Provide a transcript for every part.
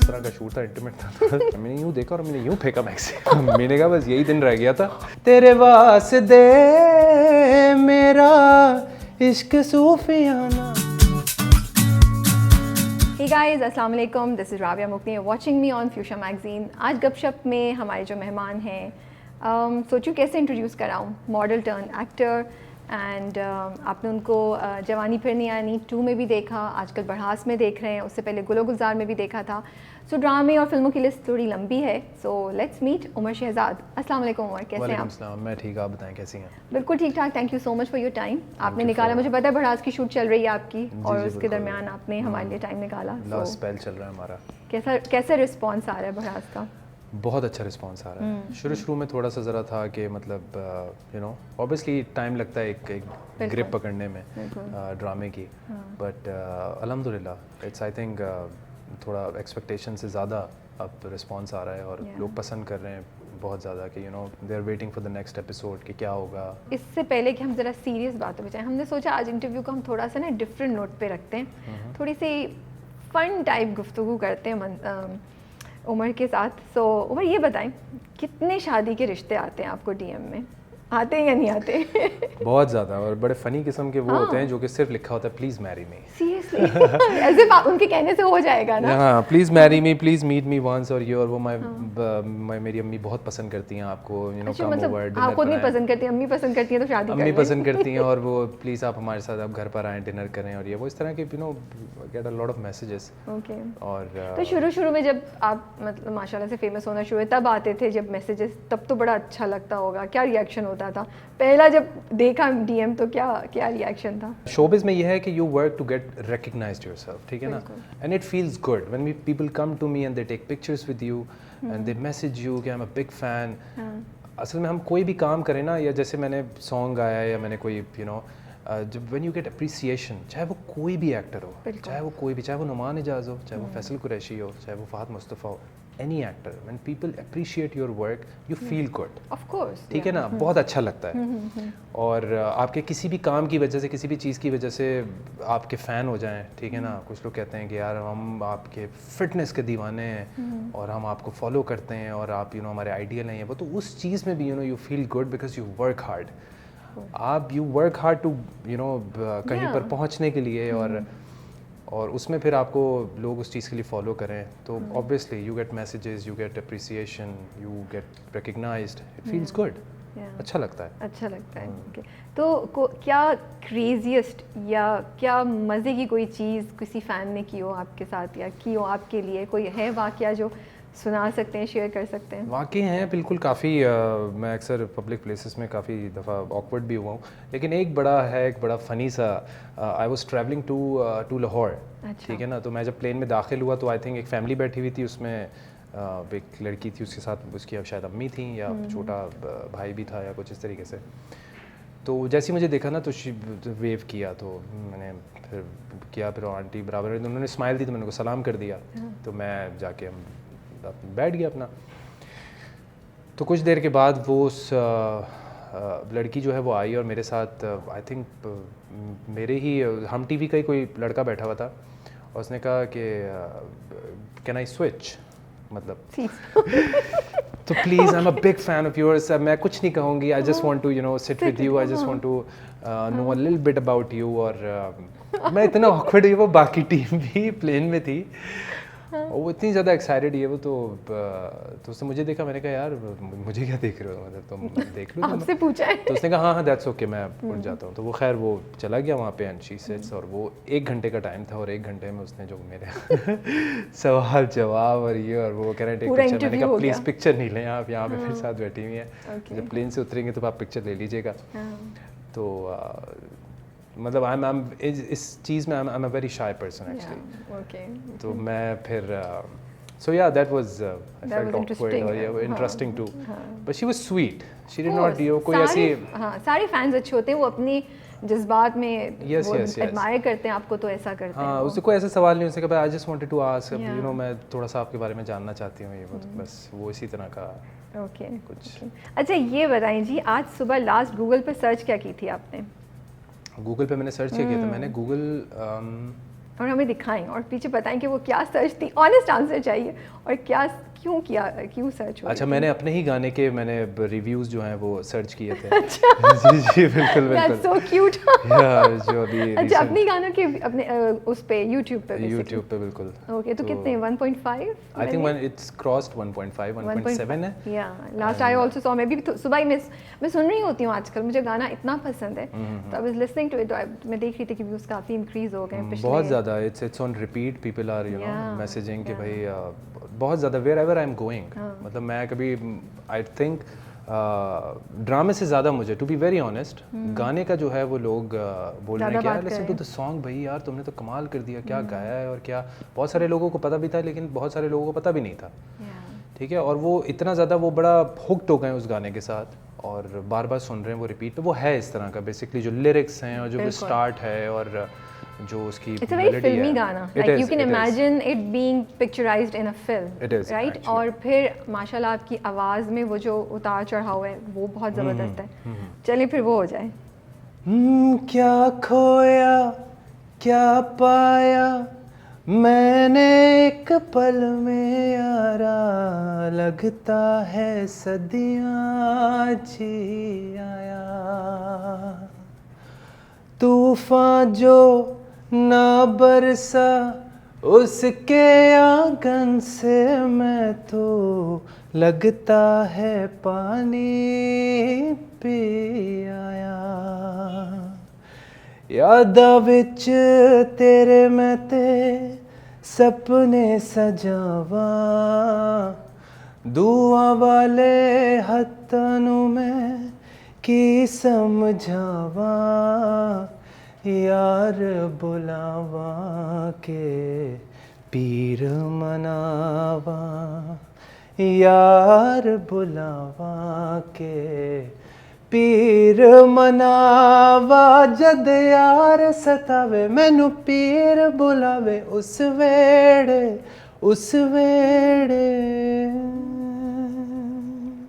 तरह का शूट था, इंटीमेट था। मैंने यूँ देखा और मैंने यूँ फेंका मैक्सी। मैंने कहा बस यही दिन रह गया था। तेरे वास्ते मेरा इश्क सूफियाना। Hey guys, अस्सलाम वालेकुम, दिस इज़ राबिया मुक्नी, watching me on fusion magazine. आज गपशप में हमारे जो मेहमान हैं, सोचूं कैसे इंट्रोड्यूस कराऊं, मॉडल टर्न एक्टर एंड आपने उनको जवानी फिर नहीं आनी 2 में भी देखा, आजकल बढ़ास में देख रहे हैं, उससे पहले गुलो गुलजार में भी देखा था। सो ड्रामे और फिल्मों की लिस्ट थोड़ी लंबी है। So let's meet Umar Shahzad. अस्सलाम वालेकुम उमर, कैसे हैं आप? वालेकुम सलाम, मैं ठीक, आप बताएं कैसी हैं? बिल्कुल ठीक ठाक, thank you so much for your time. आपने निकाला, मुझे पता है बढ़ास की शूट चल रही है आपकी, और उसके दरमियान आपने हमारे लिए टाइम निकाला। लास्ट स्पेल चल रहा है हमारा। कैसा रिस्पॉन्स आ रहा है बढ़ास का? बहुत अच्छा रिस्पांस आ रहा है। शुरू में थोड़ा सा ज़रा था कि मतलब यू नो ऑब्वियसली टाइम लगता है एक ग्रिप पकड़ने में ड्रामे की, बट अल्हम्दुलिल्लाह इट्स आई थिंक थोड़ा एक्सपेक्टेशन से ज़्यादा अब रिस्पांस आ रहा है और लोग पसंद कर रहे हैं बहुत ज़्यादा कि you know they are waiting for the next episode कि क्या होगा। इससे पहले कि हम ज़रा सीरियस बातों पे जाएं, हमने सोचा आज इंटरव्यू को हम थोड़ा सा ना डिफरेंट नोट पे रखते हैं, थोड़ी सी फन टाइप गुफ्तगू करते हैं उमर के साथ। सो उमर ये बताएं, कितने शादी के रिश्ते आते हैं आपको डीएम में? आते हैं या नहीं आते? बहुत ज़्यादा, और बड़े फ़नी किस्म के वो होते हैं जो कि सिर्फ लिखा होता है प्लीज़ मैरी मी। सीरियसली? ऐसे उनके कहने से हो जाएगा ना? हाँ, please marry me, please meet me once, और ये और वो मेरी अम्मी बहुत पसंद करती हैं आपको, you know come over dinner. आप खुद नहीं पसंद करती, अम्मी पसंद करती हैं तो शादी अम्मी पसंद करती हैं, और वो प्लीज़ आप हमारे साथ आप घर पर आएँ, डिनर करें, और ये वो इस तरह के you know get a lot of messages. Okay. और तो शुरू में जब आप मतलब माशाल्लाह से फेमस होना शुरू हुए, तब आते थे जब मैसेजेस, तब तो बड़ा अच्छा लगता होगा, क्या रिएक्शन होता था पहला जब देखा डीएम? तो क्या रिएक्शन था? शोबिज़ में यह है कि you work to get recognised yourself, ठीक है ना, and it feels good when people come to me and they take pictures with you and they message you कि I am a big fan. असल में हम कोई भी काम करें ना, या जैसे मैंने सॉन्ग गाया या मैंने कोई यू नो जब व्हेन यू गेट अप्रिसिएशन, चाहे वो कोई भी एक्टर हो, चाहे वो कोई भी, चाहे वो नुमान एजाज हो, चाहे वो फैसल कुरैशी हो, चाहे वो फहद मुस्तफ़ा हो, any actor, when people appreciate your work you feel good, of course, ठीक है ना, बहुत अच्छा लगता है। और आपके किसी भी काम की वजह से, किसी भी चीज़ की वजह से आपके फ़ैन हो जाएं, ठीक है ना, कुछ लोग कहते हैं कि यार हम आपके फिटनेस के दीवाने हैं और हम आपको फॉलो करते हैं और आप यू नो हमारे आइडियल हैं, वो तो उस चीज़ में भी you know you feel good because you work hard. आप you work hard to you know कहीं पर पहुंचने के लिए, और उसमें फिर आपको लोग उस चीज़ के लिए फॉलो करें, तो obviously you get messages, you get appreciation, you get recognised, it feels good, अच्छा लगता है। अच्छा लगता है। ओके। तो क्या क्रेजीएस्ट या क्या मज़े की कोई चीज़ किसी फ़ैन ने की हो आपके साथ, या की हो आपके लिए, कोई है वाक़या जो सुना सकते हैं, शेयर कर सकते हैं? वाकई हैं बिल्कुल, काफ़ी मैं अक्सर पब्लिक प्लेसेस में काफ़ी दफ़ा ऑकवर्ड भी हुआ हूँ, लेकिन एक बड़ा फ़नी सा, I was travelling to Lahore, ठीक है ना, तो मैं जब प्लेन में दाखिल हुआ तो आई थिंक एक फैमिली बैठी हुई थी, उसमें एक लड़की थी, उसके साथ उसकी अब शायद अम्मी थी या छोटा भाई भी था या कुछ इस तरीके से। तो जैसे ही मुझे देखा ना तो वेव किया, तो मैंने फिर किया, फिर आंटी बराबर उन्होंने स्माइल दी तो मैंने उनको सलाम कर दिया, तो मैं जाके हम बैठ गया अपना। तो कुछ देर के बाद वो उस लड़की जो है वो आई और मेरे साथ आई थिंक मेरे ही हम टीवी का ही कोई लड़का बैठा हुआ था, और उसने कहा कि कैन आई स्विच, मतलब तो please I am a big fan of yours, मैं कुछ नहीं कहूँगी, I just want to you know sit with you, I just want to know a little bit about you. और मैं इतना ऑकवर्ड हुई, वो बाकी टीम भी प्लेन में थी, वो इतनी ज़्यादा एक्साइटेड है वो, तो उसने मुझे देखा, मैंने कहा यार मुझे क्या देख रहे हो, मतलब तुम देख लो, आपसे पूछा है? तो उसने कहा हाँ दैट्स ओके, मैं उठ जाता हूँ। तो वो खैर वो चला गया वहाँ पे एंड शी सेट्स, और वो 1 घंटे का टाइम था, और 1 घंटे में उसने जो मेरे सवाल जवाब और ये और वो कह रहे टेक पिक्चर, मैंने कहा प्लीज़ पिक्चर नहीं लें आप, यहाँ पे मेरे साथ बैठी हुई हैं, जब प्लेन से उतरेंगे तो आप पिक्चर ले लीजिएगा। तो मतलब आई एम इस चीज़ में आई am a very shy person actually, तो मैं फिर so yeah that was I felt awkward or interesting too, but she was sweet, she did not you know कोई ऐसी, हाँ सारे फैंस अच्छे होते हैं, वो अपनी जज्बात में yes, वो yes. एडमायर करते हैं आपको, तो ऐसा करते हैं। हाँ, उससे कोई ऐसा सवाल नहीं, उसने कहा I just wanted to ask, you know मैं थोड़ा सा आपके बारे में जानना चाहती हूँ, ये बस वो इसी तरह का कुछ। अच्छा ये बताएं जी, आज सुबह लास्ट गूगल पे सर्च क्या की थी आपने? गूगल पे मैंने सर्च किया था, मैंने गूगल और हमें दिखाएं और पीछे बताएं कि वो क्या सर्च थी, ऑनेस्ट आंसर चाहिए, और क्या क्यों किया, क्यों सर्च हुआ। अच्छा, मैंने अपने ही गाने के रिव्यूज़ जो हैं वो सर्च किए थे। अच्छा जी जी, बिल्कुल बिल्कुल। So cute. जो अभी अच्छा, अपने गानों के अपने उस पे यूट्यूब पे यूट्यूब पे बिल्कुल। ओके, तो कितने 1.5 आई थिंक इट्स क्रॉस्ड 1.5 1.7 है। या लास्ट आई आल्सो सॉ, मैं भी सुबह ही मैं सुन रही होती हूँ आजकल, मुझे गाना इतना पसंद है, तो I was listening to it, मैं देख रही थी कि व्यूज काफी इंक्रीज हो गए पिछले बहुत ज़्यादा। It's on repeat, people are you know messaging कि भाई बहुत ज़्यादा wherever I am going. मतलब मैं कभी आई थिंक ड्रामे से ज़्यादा मुझे, टू बी वेरी ऑनेस्ट, गाने का जो है वो लोग बोल रहे हैं कि यार लिसन टू द सॉन्ग, भाई यार तुमने तो कमाल कर दिया, क्या गाया है। और क्या बहुत सारे लोगों को पता भी था, लेकिन बहुत सारे लोगों को पता भी नहीं था। ठीक है, और वो इतना ज़्यादा वो बड़ा हुक्ड हो गए उस गाने के साथ, और बार बार सुन रहे हैं वो रिपीट पे। वो है इस तरह का बेसिकली, जो लिरिक्स हैं और जो वो स्टार्ट है और जो उसकी इट्स अ वेरी फिल्मी गाना, like you can imagine it being picturised in a film, right. और फिर माशाल्लाह आपकी आवाज़ में वो जो उतार चढ़ाव है वो बहुत ज़बरदस्त है। चलिए फिर वो हो जाए। क्या खोया क्या पाया मैंने एक पल में यारा, लगता है सदियाँ जी आया। तूफान जो ना बरसा उसके आंगन से मैं तो, लगता है पानी पी आया। यादा विच तेरे मैं ते सपने सजावा, दुआ वाले हत्थां नूं मैं की समझावा, यार बुलावा के पीर मनावा, यार बुलावा के पीर मनावा। जद यार सतावे मैनू पीर बुलावे, उस वेड़े उस वेड़े।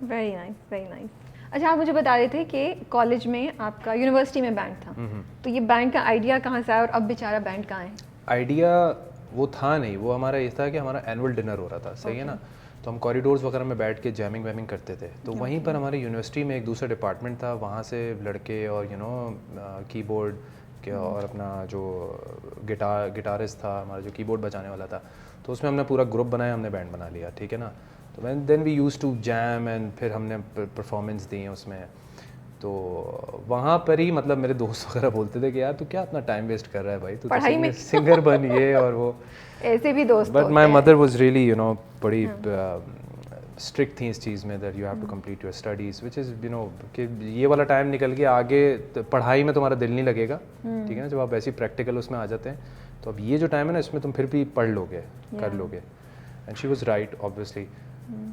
Very nice, very nice. अच्छा, आप मुझे बता रहे थे कि कॉलेज में आपका, यूनिवर्सिटी में बैंड था, तो ये बैंड का आइडिया कहाँ से आया और अब बेचारा बैंड कहाँ है? आइडिया वो था नहीं, वो हमारा ये था कि हमारा एनुअल डिनर हो रहा था, सही है ना। तो हम कॉरिडोर्स वगैरह में बैठ के जैमिंग वैमिंग करते थे। तो वहीं पर हमारे यूनिवर्सिटी में एक दूसरा डिपार्टमेंट था, वहाँ से लड़के और कीबोर्ड के और अपना जो गिटारिस्ट था हमारा, जो कीबोर्ड बजाने वाला था, तो उसमें हमने पूरा ग्रुप बनाया, हमने बैंड बना लिया, ठीक है ना। तो then we use to jam and फिर हमने परफॉर्मेंस दी है उसमें। तो वहाँ पर ही मतलब मेरे दोस्त वगैरह बोलते थे कि यार तू क्या अपना टाइम वेस्ट कर रहा है भाई, तू तो सिंगर बन, ये और वो। ऐसे भी दोस्त। But my mother was really बड़ी स्ट्रिक्ट थी इस चीज़ में, that you have to complete your studies, which is कि ये वाला टाइम निकल के आगे पढ़ाई में तुम्हारा दिल नहीं लगेगा, ठीक है ना, जब आप ऐसी प्रैक्टिकल उसमें आ जाते हैं। तो अब ये जो टाइम है ना, इसमें तुम फिर भी पढ़ लोगे, कर लोगे। And she was right obviously.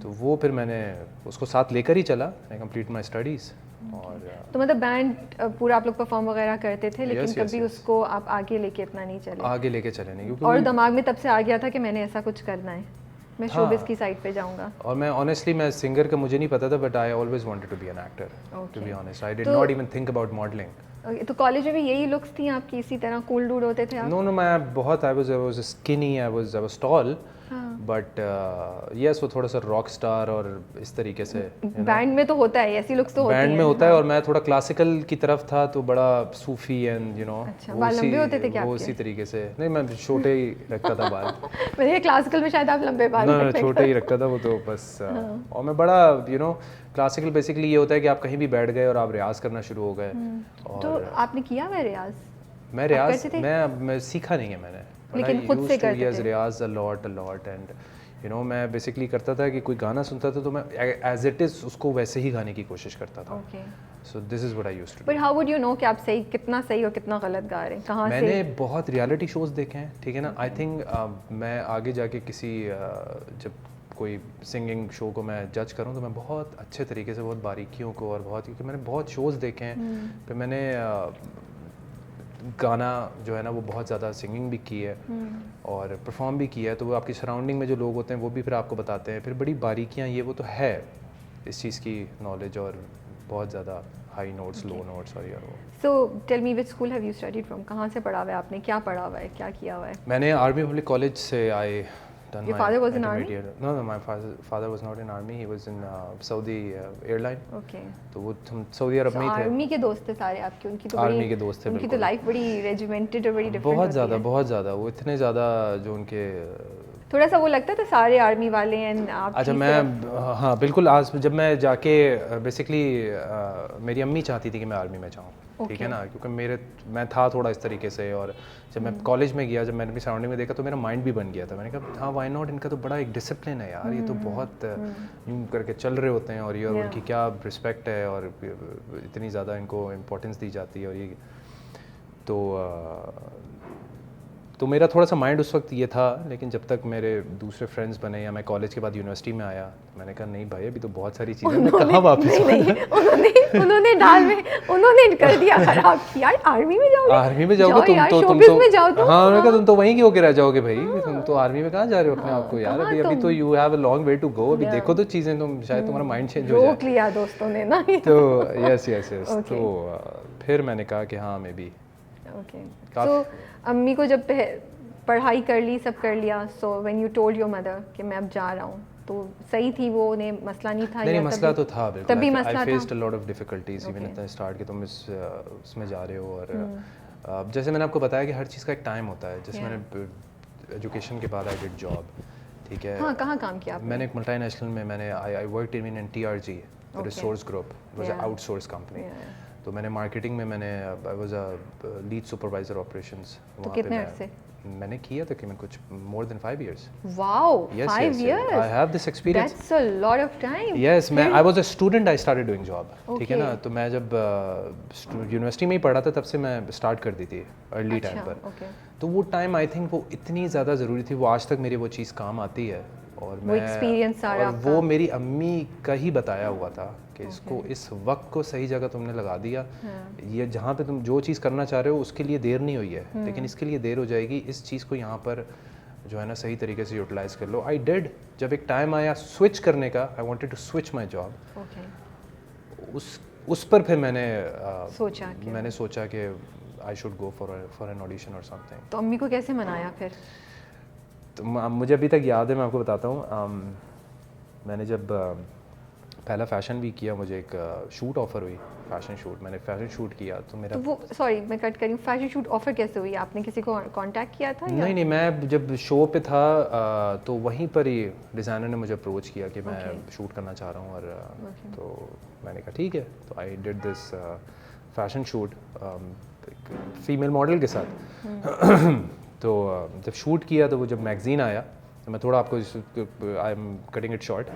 तो वो फिर मैंने उसको साथ लेकर ही चला, आई कंप्लीट माई स्टडीज़। और तो मतलब बैंड पूरा आप लोग परफॉर्म वगैरह करते थे, लेकिन कभी उसको आप आगे लेके इतना नहीं चले? आगे लेके चले नहीं, क्योंकि और दिमाग में तब से आ गया था कि मैंने ऐसा कुछ करना है, मैं शोबिस की साइड पे जाऊंगा। और मैं ऑनेस्टली, मैं सिंगर का मुझे नहीं पता था, but I always wanted to be an actor, to be honest. I did not even think about modelling. तो कॉलेज में भी यही लुक्स थी आपकी, इसी तरह कूल डूड होते थे आप? नो, मैं बहुत I was skinny, I was tall, but yes वो थोड़ा सा रॉक स्टार और इस तरीके से। बैंड में तो होता है, ऐसी लुक्स तो होती हैं। बैंड में होता है, और मैं थोड़ा क्लासिकल की तरफ था, तो बड़ा सूफी एंड अच्छा, बाल लंबे होते थे क्या आपके? वो उसी तरीके से नहीं, मैं छोटे ही रखता था बाल। मैंने क्लासिकल में शायद आप लंबे बाल ना, छोटे ही रखता था वो तो बस। और मैं बड़ा क्लासिकल बेसिकली ये होता है कि आप कहीं भी बैठ गए और आप रियाज करना शुरू हो गए। तो आपने किया हुआ रियाज? मैं सीखा नहीं है मैंने, लेकिन खुद से करते थे? रियाज अ लॉट एंड मैं बेसिकली करता था कि कोई गाना सुनता था तो मैं एज इट इज़ उसको वैसे ही गाने की कोशिश करता था। So this is what I used to do. But how would you know कि आप कितना सही और कितना गलत गा रहे हैं? कहाँ से? मैंने बहुत रियलिटी शोज देखे हैं, ठीक है ना। आई थिंक मैं आगे जाके किसी जब कोई सिंगिंग शो को मैं जज करूँ तो मैं बहुत अच्छे तरीके से, बहुत बारीकियों को, और बहुत, क्योंकि मैंने बहुत शोज़ देखे हैं, फिर मैंने गाना जो है ना वो बहुत ज़्यादा सिंगिंग भी की है और परफॉर्म भी किया है। तो वो आपकी सराउंडिंग में जो लोग होते हैं वो भी फिर आपको बताते हैं, फिर बड़ी बारीकियाँ, ये वो तो है इस चीज़ की नॉलेज, और बहुत ज़्यादा हाई नोट्स, लो नोट्स और ये वो। So tell me which school have you studied from, कहाँ से पढ़ा हुआ है आपने, क्या पढ़ा हुआ है, क्या किया हुआ है? मैंने आर्मी पब्लिक कॉलेज से आई done Your my father was in army? intermediate. No, my father was not in army. He was in Saudi airline. Okay. तो वो हम सऊदी अरब में ही थे। आर्मी के दोस्त थे सारे आपके, उनकी तो आर्मी के दोस्त थे, उनकी तो लाइफ बड़ी रेजिमेंटेड और बड़ी डिफरेंट बहुत ज़्यादा वो इतने ज़्यादा जो उनके थोड़ा सा वो लगता था सारे आर्मी वाले हैं आप। अच्छा मैं हाँ बिल्कुल, आज जब मैं जाके बेसिकली मेरी अम्मी चाहती थी कि मैं आर्मी में जाऊँ, ठीक है ना, क्योंकि मैं था थोड़ा इस तरीके से, और जब मैं कॉलेज में गया, जब मैंने अपनी सराउंडिंग में देखा तो मेरा माइंड भी बन गया था। मैंने कहा हाँ वाई नॉट, इनका तो बड़ा एक डिसिप्लिन है यार, ये तो बहुत यूँ करके चल रहे होते हैं, और ये और उनकी क्या रिस्पेक्ट है, और इतनी ज़्यादा इनको इम्पोर्टेंस दी जाती है, और ये तो मेरा थोड़ा सा माइंड उस वक्त ये था। लेकिन जब तक मेरे दूसरे फ्रेंड्स बने या मैं कॉलेज के बाद यूनिवर्सिटी में आया, मैंने कहा नहीं भाई अभी तो बहुत सारी चीज़ें, मैं कहाँ वापस उन्होंने कर दिया खराब कि यार आर्मी में जाओगे, आर्मी में जाओगे तुम तो हाँ, मैंने कहा तुम तो वहीं क्यों रह जाओगे भाई, तुम तो आर्मी में कहाँ जा रहे हो अपने आप को यार, अभी तो you have a long way to go, अभी देखो तो चीज़ें, तुम शायद तुम्हारा माइंड चेंज हो जाए। रोक लिया दोस्तों ने ना। तो यस तो फिर मैंने कहा कि हाँ मे बी। तो अम्मी को जब पढ़ाई कर ली, सब कर लिया, so when you told your mother कि मैं अब जा रहा हूँ, तो सही थी वो, उन्हें मसला नहीं था? नहीं मसला तो था बिल्कुल, तभी मसला था। I faced a lot of difficulties even at the start कि तुम इसमें जा रहे हो, और जैसे मैंने आपको बताया कि हर चीज़ का एक टाइम होता है। जैसे मैंने एजुकेशन के बाद आई डिड जॉब, ठीक है। हाँ, कहाँ काम किया आपने? मैंने एक मल्टीनेशनल में मैंने I worked in TRG resource group, it was a outsource company. तो मैंने मार्केटिंग में I was a lead supervisor operations. तो कितने अर्से मैंने किया तकरीबन कुछ more than 5 years. Wow, 5 years. I have this experience. That's a lot of time. Yes, I was a student. I started doing job. ठीक है ना, तो मैं जब यूनिवर्सिटी में ही पढ़ा था तब से मैं स्टार्ट कर दी थी अर्ली टाइम पर। तो वो टाइम आई थिंक वो इतनी ज़्यादा ज़रूरी थी, वो आज तक मेरी वो चीज़ काम आती है, और वो एक्सपीरियंस सारा, और वो मेरी अम्मी का ही बताया हुआ था कि इसको इस वक्त को सही जगह तुमने लगा दिया। ये जहाँ पे तुम जो चीज़ करना चाह रहे हो उसके लिए देर नहीं हुई है, लेकिन इसके लिए देर हो जाएगी। इस चीज़ को यहाँ पर जो है ना सही तरीके से यूटिलाइज कर लो। I did. जब एक टाइम आया स्विच करने का, I wanted to switch my job, उस पर फिर मैंने सोचा कि I should go for an audition और समथिंग। तो अम्मी को कैसे मनाया फिर? तो मुझे अभी तक याद है, मैं आपको बताता हूँ। मैंने जब पहला फैशन वीक किया, मुझे एक शूट ऑफर हुई, फैशन शूट। मैंने फैशन शूट किया तो मेरा, तो वो सॉरी मैं कट करी, फैशन शूट ऑफर कैसे हुई? आपने किसी को कांटेक्ट किया था? नहीं, मैं जब शो पे था तो वहीं पर ही डिज़ाइनर ने मुझे अप्रोच किया कि मैं शूट करना चाह रहा हूँ, और तो मैंने कहा ठीक है। तो I did this fashion shoot female model के साथ। तो जब शूट किया तो वो जब मैगज़ीन आया, तो मैं थोड़ा आपको I am cutting it short,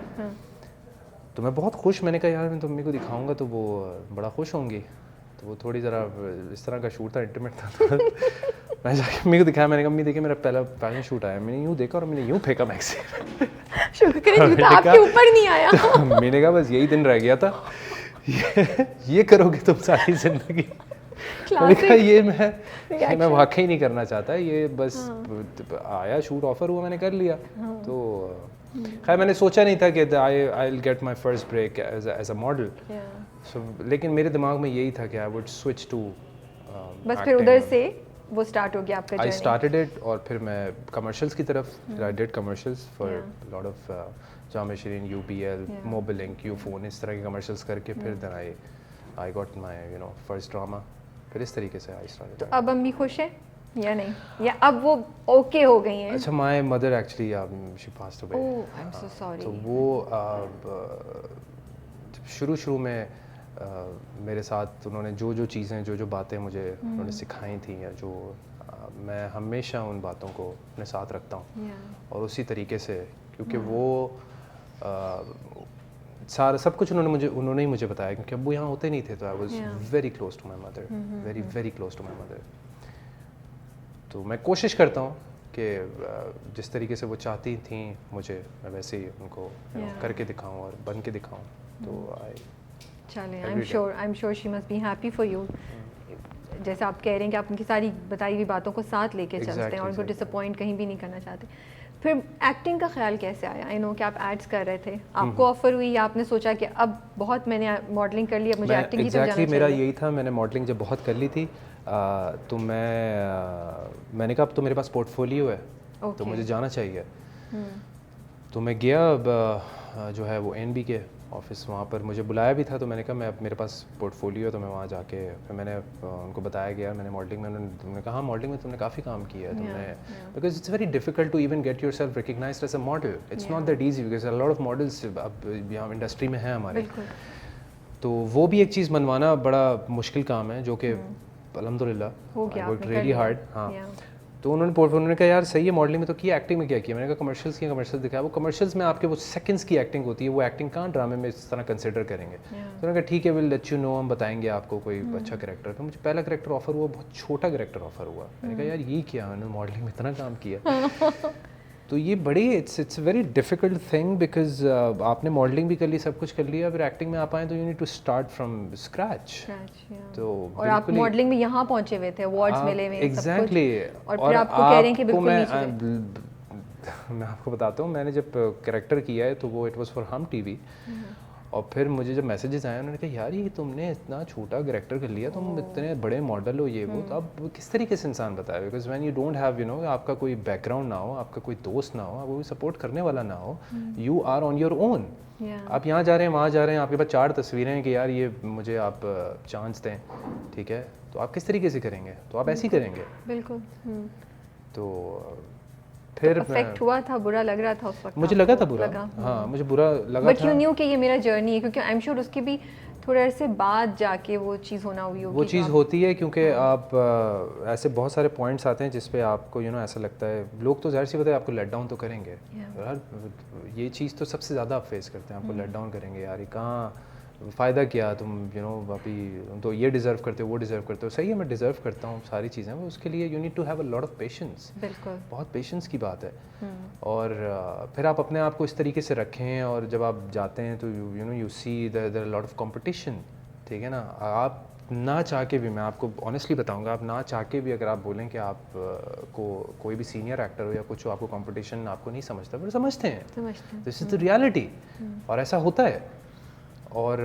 तो मैं बहुत खुश, मैंने कहा यार मैं तो मम्मी को दिखाऊंगा तो वो बड़ा खुश होंगी। तो वो थोड़ी ज़रा इस तरह का शूट था, इंटीमेट था। तो मैं जाके मम्मी को दिखाया, मैंने कहा मम्मी देखिए मेरा पहला फैशन शूट आया। मैंने यूँ देखा और मैंने यूँ फेंका मैगज़ीन। शुक्र करें जूता आपके ऊपर नहीं आया। मैंने कहा बस यही दिन रह गया था, ये करोगे तुम सारी ज़िंदगी। मैंने कहा ये मैं वाकई नहीं करना चाहता, ये बस आया शूट ऑफर हुआ, मैंने कर लिया। तो खैर मैंने सोचा नहीं था कि I will get my first break as a model. So लेकिन मेरे दिमाग में यही था कि आई वुड स्विच टू बस फिर उधर से वो स्टार्ट हो गया आपका जर्नी। आई स्टार्टेड इट, और फिर मैं कमर्शियल्स की तरफ, I did commercials for lot of Jama Shirin, UPL, Mobilink, Ufone, इस तरह के कमर्शियल्स करके फिर then I got my first drama. फिर इस तरीके से आई स्टार्टेड। तो अब अम्मी खुश है या नहीं, या अब वो ओके हो गई हैं? अच्छा, my mother actually she passed away. Oh I am so sorry. तो वो शुरू में मेरे साथ उन्होंने जो चीज़ें जो बातें मुझे उन्होंने सिखाई थी, या जो मैं हमेशा उन बातों को अपने साथ रखता हूँ, और उसी तरीके से, क्योंकि वो सारा सब कुछ उन्होंने ही मुझे बताया, क्योंकि अब वो यहाँ होते नहीं थे। तो I was very close to my mother, very very close to my mother. तो मैं कोशिश करता हूँ कि जिस तरीके से वो चाहती थी मुझे, मैं वैसे ही उनको करके दिखाऊँ और बन के दिखाऊँ। तो चले, आई am sure she must be happy for you. जैसे आप कह रहे हैं कि आप उनकी सारी बताई हुई बातों को साथ लेके चलते हैं और उनको exactly. डिसअपॉइंट कहीं भी नहीं करना चाहते। फिर एक्टिंग का ख्याल कैसे आया? आई नो कि आप एड्स कर रहे थे, आपको ऑफर हुई या आपने सोचा कि अब बहुत मैंने मॉडलिंग कर ली, अब मुझे एक्टिंग की तरफ जाना चाहिए? मेरा यही था, मैंने मॉडलिंग जब बहुत कर ली थी तो मैंने कहा अब तो मेरे पास पोर्टफोलियो है, तो मुझे जाना चाहिए। तो मैं गया, अब जो है वो एनबी के ऑफिस, वहाँ पर मुझे बुलाया भी था, तो मैंने कहा मैं अब मेरे पास पोर्टफोलियो है, तो मैं वहाँ जाके फिर मैंने उनको बताया गया मैंने मॉडलिंग में, उन्होंने कहा हाँ मॉडलिंग में तुमने काफ़ी काम किया है तुमने, because it's very difficult to even get your self recognised as a model, it's not that easy, because a lot of models अब यहाँ इंडस्ट्री में है हमारे, तो वो भी एक चीज़ मनवाना बड़ा मुश्किल काम है, जो कि अल्हम्दुलिल्लाह वर्कड रियली हार्ड। हाँ, तो उन्होंने कहा यार सही है, मॉडलिंग में तो किया, एक्टिंग में क्या किया? मैंने कहा कमर्शियल्स किया, कमर्शियल्स दिखाया। वो कमर्शियल्स में आपके वो सेकंड्स की एक्टिंग होती है, वो एक्टिंग कहाँ ड्रामे में इस तरह कंसिडर करेंगे। तो उन्होंने कहा ठीक है, विल लेट यू नो, हम बताएंगे आपको कोई अच्छा कैरेक्टर। तो मुझे पहला कैरेक्टर ऑफर हुआ, बहुत छोटा कैरेक्टर ऑफर हुआ। मैंने कहा यार ये क्या, मैंने मॉडलिंग में इतना काम किया। तो ये बड़ी it's very difficult thing, because आपने मॉडलिंग भी कर ली, सब कुछ कर लिया, फिर एक्टिंग में आप आए तो you need to start from scratch. तो और आप मॉडलिंग में यहाँ पहुँचे हुए थे, अवार्ड्स मिले हुए, एग्जैक्टली, और फिर आपको कह रहे हैं कि बिल्कुल मैं आपको बताता हूँ, मैंने जब कैरेक्टर किया है तो वो इट वाज फॉर हम टीवी, और फिर मुझे जब मैसेजेस आए उन्होंने कहा यार ये तुमने इतना छोटा कैरेक्टर कर लिया, तुम इतने बड़े मॉडल हो, ये वो, तो अब किस तरीके से इंसान बताए, because when you don't have आपका कोई बैकग्राउंड ना हो, आपका कोई दोस्त ना हो, आपको कोई सपोर्ट करने वाला ना हो, you are on your own. आप यहाँ जा रहे हैं, वहाँ जा रहे हैं, आपके पास 4 तस्वीरें हैं कि यार ये मुझे आप चांस दें, ठीक है, तो आप किस तरीके से करेंगे? तो आप ऐसे ही करेंगे। बिल्कुल। तो फिर अफेक्ट हुआ था, बुरा लग रहा था उस वक्त? मुझे लगा था बुरा, हाँ मुझे बुरा लगा था, बट यू न्यू कि ये मेरा जर्नी है, क्योंकि आई एम श्योर उसके भी थोड़े अरसे बाद जाके वो चीज़ होना हुई होगी। वो चीज़ होती है क्योंकि आप ऐसे बहुत सारे पॉइंट्स आते हैं जिस पे आपको ऐसा लगता है, लोग तो ज़ाहिर सी बात है आपको लेट डाउन तो करेंगे, ये चीज़ तो सबसे ज़्यादा आप फेस करते हैं, आपको लेट डाउन करेंगे, यार ये कहाँ फ़ायदा क्या, तुम अभी तो ये डिज़र्व करते हो, वो डिज़र्व करते हो, सही है मैं डिज़र्व करता हूँ सारी चीज़ें, वो उसके लिए you need to have a lot of patience. बिल्कुल, बहुत पेशेंस की बात है। और फिर आप अपने आप को इस तरीके से रखें, और जब आप जाते हैं तो you see there lot of competition, ठीक है ना, आप ना चाह के भी, मैं आपको ऑनेस्टली बताऊंगा, आप ना चाह के भी अगर आप बोलें कि आप को कोई भी सीनियर एक्टर हो या कुछ हो, आपको कंपटीशन आपको नहीं समझता, पर समझते हैं, दिस इज़ द रियलिटी, और ऐसा होता है। और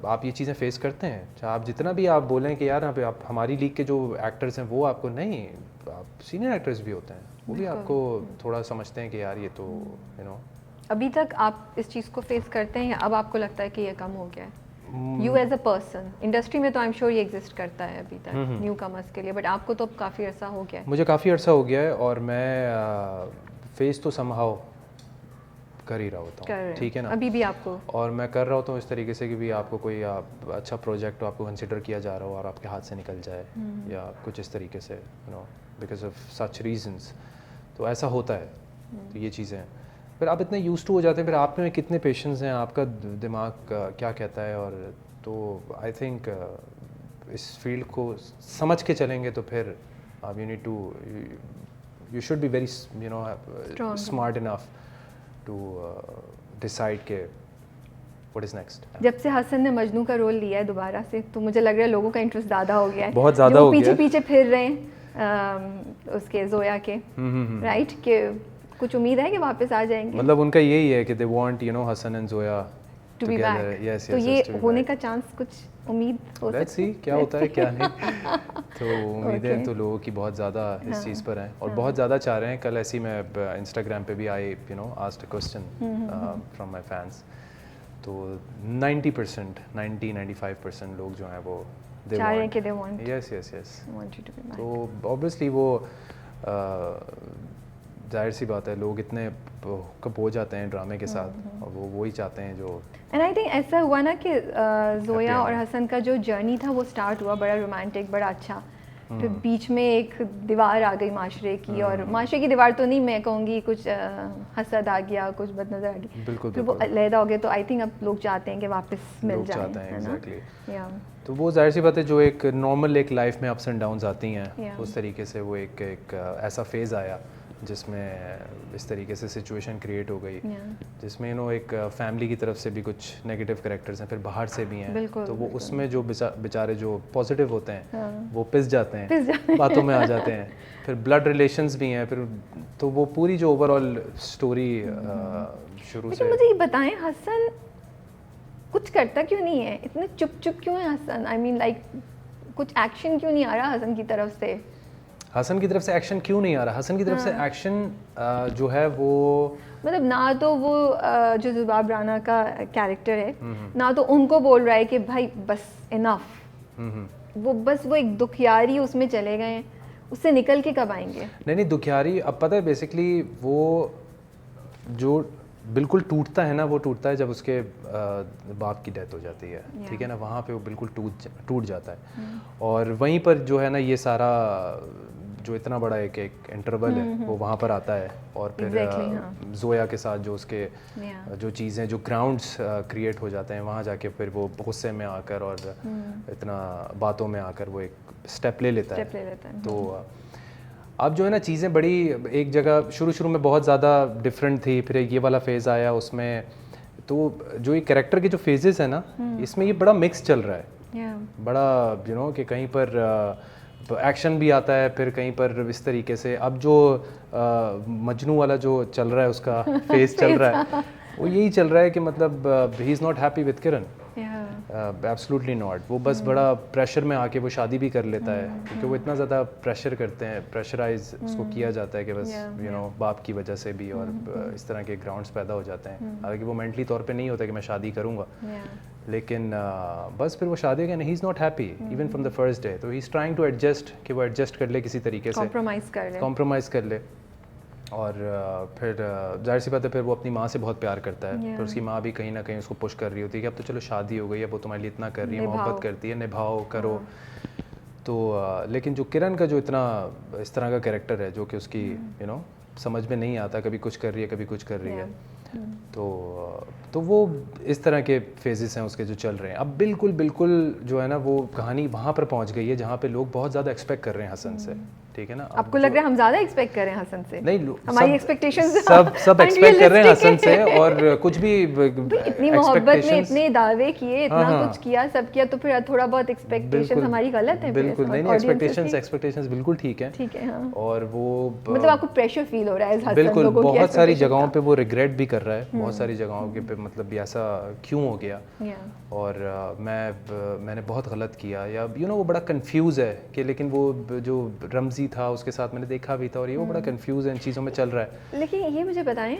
आप ये चीज़ें फेस करते हैं, चाहे आप जितना भी आप बोलें कि यार यहाँ पे आप हमारी लीग के जो एक्टर्स हैं वो आपको नहीं, आप सीनियर एक्टर्स भी होते हैं, वो भी आपको थोड़ा समझते हैं कि यार ये तो अभी तक आप इस चीज़ को फेस करते हैं या अब आपको लगता है कि ये कम हो गया है? You as a person, industry में तो आई एम श्योर ये एग्जिस्ट करता है अभी तक न्यू कमर्स के लिए, बट आपको तो अब काफ़ी अर्सा हो गया है। मुझे काफ़ी अर्सा हो गया है, और मैं फेस तो समहाउ कर ही रहा होता हूँ, ठीक है ना, अभी भी आपको, और मैं कर रहा होता हूँ इस तरीके से कि भी आपको कोई अच्छा प्रोजेक्ट आपको कंसिडर किया जा रहा हो और आपके हाथ से निकल जाए या कुछ इस तरीके से, बिकॉज ऑफ सच रीजंस, तो ऐसा होता है। तो ये चीज़ें हैं, फिर आप इतने यूज्ड टू हो जाते हैं, फिर आप में कितने पेशेंस हैं, आपका दिमाग क्या कहता है, और तो आई थिंक इस फील्ड को समझ के चलेंगे तो फिर आप you should be very smart enough to decide के what is next। जब से हसन ने मजनू का रोल लिया है दोबारा से, तो मुझे लग रहा है लोगों का इंटरेस्ट ज़्यादा हो गया है, बहुत ज़्यादा हो गया है, पीछे फिर रहे हैं उसके जोया के, राइट, कि कुछ उम्मीद है कि वापस आ जाएंगे? मतलब उनका यही है कि they want Hasan and Zoya to be back। yes, तो ये होने का चांस, कुछ उम्मीद हो सकती है? Let's see क्या होता है क्या नहीं। तो उम्मीदें तो लोगों की बहुत ज़्यादा इस चीज़ पर हैं, और बहुत ज़्यादा चाह रहे हैं। कल ऐसी मैं इंस्टाग्राम पे भी I asked a question from my fans, तो 90-95% लोग जो हैं वो चाह रहे हैं कि they want yes want you to be back। तो ऑब्वियसली वो जाहिर सी बात है, लोग इतने कब हो जाते हैं ड्रामे के साथ, और वो वही चाहते हैं जो। एंड आई थिंक ऐसा हुआ ना कि जोया और हसन का जो जर्नी था वो स्टार्ट हुआ बड़ा रोमांटिक, बड़ा अच्छा, फिर बीच में एक दीवार आ गई माशरे की, और माशरे की दीवार तो नहीं मैं कहूँगी, कुछ हसद आ गया, कुछ बदनज़र आ गई, बिल्कुल, फिर वो अलहदा हो गए। तो आई थिंक अब लोग चाहते हैं कि वापस मिल जाए, एग्जैक्टली। तो वो जाहिर सी बात है, जो एक नॉर्मल एक लाइफ में अप्स एंड डाउन्स आती हैं, उस तरीके से वो एक ऐसा फेज़ आया जिसमें इस तरीके से सिचुएशन क्रिएट हो गई, जिसमें एक फैमिली की तरफ से भी कुछ नेगेटिव कैरेक्टर्स हैं, फिर बाहर से भी हैं, तो वो उसमें जो बेचारे जो पॉजिटिव होते हैं वो पिस जाते हैं, बातों में आ जाते हैं, फिर ब्लड रिलेशंस भी हैं, फिर तो वो पूरी जो ओवरऑल स्टोरी शुरू से। मुझे ये बताएं, हसन कुछ करता क्यों नहीं है, इतने चुप चुप क्यों है हसन? आई मीन लाइक कुछ एक्शन क्यों नहीं आ रहा हसन की तरफ से? हसन की तरफ से एक्शन क्यों नहीं आ रहा? हसन की तरफ से एक्शन जो है वो मतलब ना तो वो जो जुबाब राना का कैरेक्टर है ना तो उनको बोल रहा है कि भाई बस इनफ, वो बस वो एक दुखियारी उसमें चले गए हैं, उससे निकल के कब आएंगे? नहीं दुखियारी, अब पता है बेसिकली वो जो बिल्कुल टूटता है ना, वो टूटता है जब उसके बाप की डेथ हो जाती है, ठीक है ना, वहाँ पे वो बिल्कुल टूट जाता है। और वहीं पर जो है ना ये सारा जो इतना बड़ा एक इंटरवल है वो वहाँ पर आता है, और फिर जोया के साथ जो उसके जो चीज़ें जो ग्राउंड्स क्रिएट हो जाते हैं, वहाँ जाके फिर वो गुस्से में आकर और इतना बातों में आकर वो एक स्टेप ले लेता है। तो अब जो है ना चीज़ें बड़ी एक जगह शुरू में बहुत ज़्यादा डिफरेंट थी, फिर ये वाला फेज़ आया उसमें, तो जो ये कैरेक्टर के जो फेजेस है ना इसमें ये बड़ा मिक्स चल रहा है, बड़ा कि कहीं पर एक्शन भी आता है, फिर कहीं पर इस तरीके से अब जो मजनू वाला जो चल रहा है उसका फेज चल रहा है वो यही चल रहा है कि मतलब ही is not happy with Kiran, absolutely not. वो बस बड़ा प्रेशर में आके वो शादी भी कर लेता है, क्योंकि वो इतना ज़्यादा प्रेशर करते हैं, प्रेशराइज उसको किया जाता है कि बस बाप की वजह से भी, और इस तरह के ग्राउंड्स पैदा हो जाते हैं। हालांकि वो मेंटली तौर पे नहीं होता कि मैं शादी करूँगा, लेकिन बस फिर वो शादी के he is not happy even from the first day, तो he is trying to adjust कि वो एडजस्ट कर ले किसी तरीके से, कॉम्प्रोमाइज़ कर ले। और फिर जाहिर सी बात है फिर वो अपनी माँ से बहुत प्यार करता है, फिर उसकी माँ भी कहीं ना कहीं उसको पुश कर रही होती है कि अब तो चलो शादी हो गई, अब वो तुम्हारे लिए इतना कर रही है, मोहब्बत करती है, निभाओ करो। तो लेकिन जो किरण का जो इतना इस तरह का कैरेक्टर है जो कि उसकी समझ में नहीं आता, कभी कुछ कर रही है कभी कुछ कर रही है, तो वो इस तरह के फेजेस हैं उसके जो चल रहे हैं। अब बिल्कुल जो है ना वो कहानी वहाँ पर पहुँच गई है जहाँ पे लोग बहुत ज़्यादा एक्सपेक्ट कर रहे हैं हसन से, ठीक है ना। आपको लग रहा है हम ज़्यादा एक्सपेक्ट कर रहे हैं हसन से? नहीं, हमारी एक्सपेक्टेशंस सब एक्सपेक्ट कर रहे हैं हसन से, और कुछ भी इतनी मोहब्बत में इतने दावे किए, इतना कुछ किया, सब किया, तो फिर थोड़ा बहुत एक्सपेक्टेशंस हमारी गलत है? बिल्कुल नहीं, एक्सपेक्टेशंस बिल्कुल ठीक है, और वो मतलब आपको प्रेशर फील हो रहा है हसन? बिल्कुल, बहुत सारी जगहों पे वो रिग्रेट भी कर रहा है, बहुत सारी जगहों के पे मतलब ऐसा क्यों हो गया, और मैंने बहुत गलत किया, या वो बड़ा कंफ्यूज है कि, लेकिन वो जो रमज़ी था उसके साथ मैंने देखा भी था, और ये वो बड़ा कंफ्यूज है इन चीज़ों में चल रहा है। लेकिन ये मुझे बताएं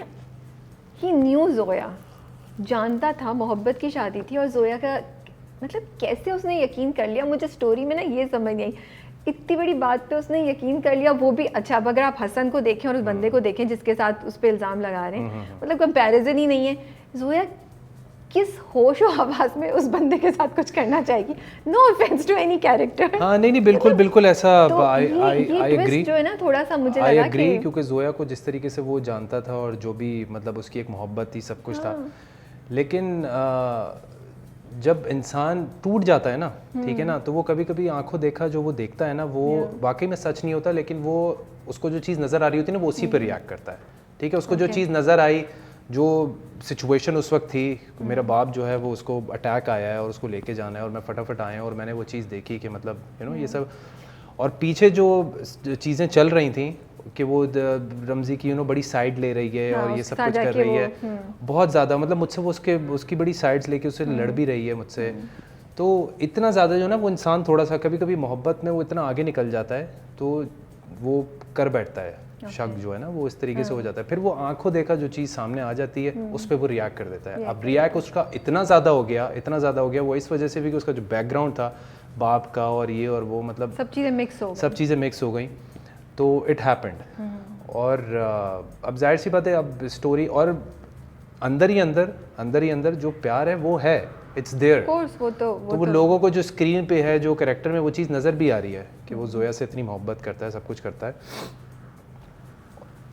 कि न्यू जोया जानता था मोहब्बत की शादी थी, और जोया का मतलब कैसे उसने यकीन कर लिया? मुझे स्टोरी में ना ये समझ नहीं आई, इतनी बड़ी बात पे उसने यकीन कर लिया, वो भी अच्छा। अब अगर आप हसन को देखें और उस बंदे को देखें जिसके साथ उस पर इल्ज़ाम लगा रहे हैं, मतलब कंपैरिजन ही नहीं है। जोया किस होशो हवास में उस बंदे के साथ कुछ करना चाहेगी? No offence to any character. हाँ नहीं बिल्कुल ऐसा, आई एग्री जो है ना थोड़ा सा मुझे आई लगा एग्री, क्योंकि जोया को जिस तरीके से वो जानता था और जो भी मतलब उसकी एक मोहब्बत थी, सब कुछ था, लेकिन जब इंसान टूट जाता है ना, ठीक है ना, तो वो कभी कभी आंखों देखा जो वो देखता है ना वो वाकई में सच नहीं होता, लेकिन वो उसको जो चीज़ नज़र आ रही होती है ना वो उसी पर रिएक्ट करता है, ठीक है। उसको जो चीज़ नज़र आई, जो सिचुएशन उस वक्त थी, मेरा बाप जो है वो उसको अटैक आया है और उसको लेके जाना है, और मैं फटाफट आया और मैंने वो चीज़ देखी कि मतलब ये सब, और पीछे जो चीज़ें चल रही थी कि वो रमज़ी की बड़ी साइड ले रही है, और ये सब कुछ कर रही है बहुत ज़्यादा, मतलब मुझसे वो उसकी बड़ी साइड्स लेके उससे लड़ भी रही है मुझसे, तो इतना ज़्यादा जो ना वो इंसान थोड़ा सा कभी कभी मोहब्बत में वो इतना आगे निकल जाता है, तो वो कर बैठता है, शक जो है ना वो इस तरीके से हो जाता है, फिर वो आंखों देखा जो चीज़ सामने आ जाती है उस पर वो रिएक्ट कर देता है। अब रिएक्ट उसका इतना ज़्यादा हो गया वो इस वजह से भी कि उसका जो बैकग्राउंड था बाप का और ये और वो, मतलब सब चीज़ें मिक्स हो गई, तो इट हैपेंड। और अब जाहिर सी बात है, अब स्टोरी और अंदर ही अंदर जो प्यार है वो है, इट्स देयर, वो लोगों को जो स्क्रीन पे है, जो कैरेक्टर में वो चीज़ नज़र भी आ रही है कि वो जोया से इतनी मोहब्बत करता है, सब कुछ करता है,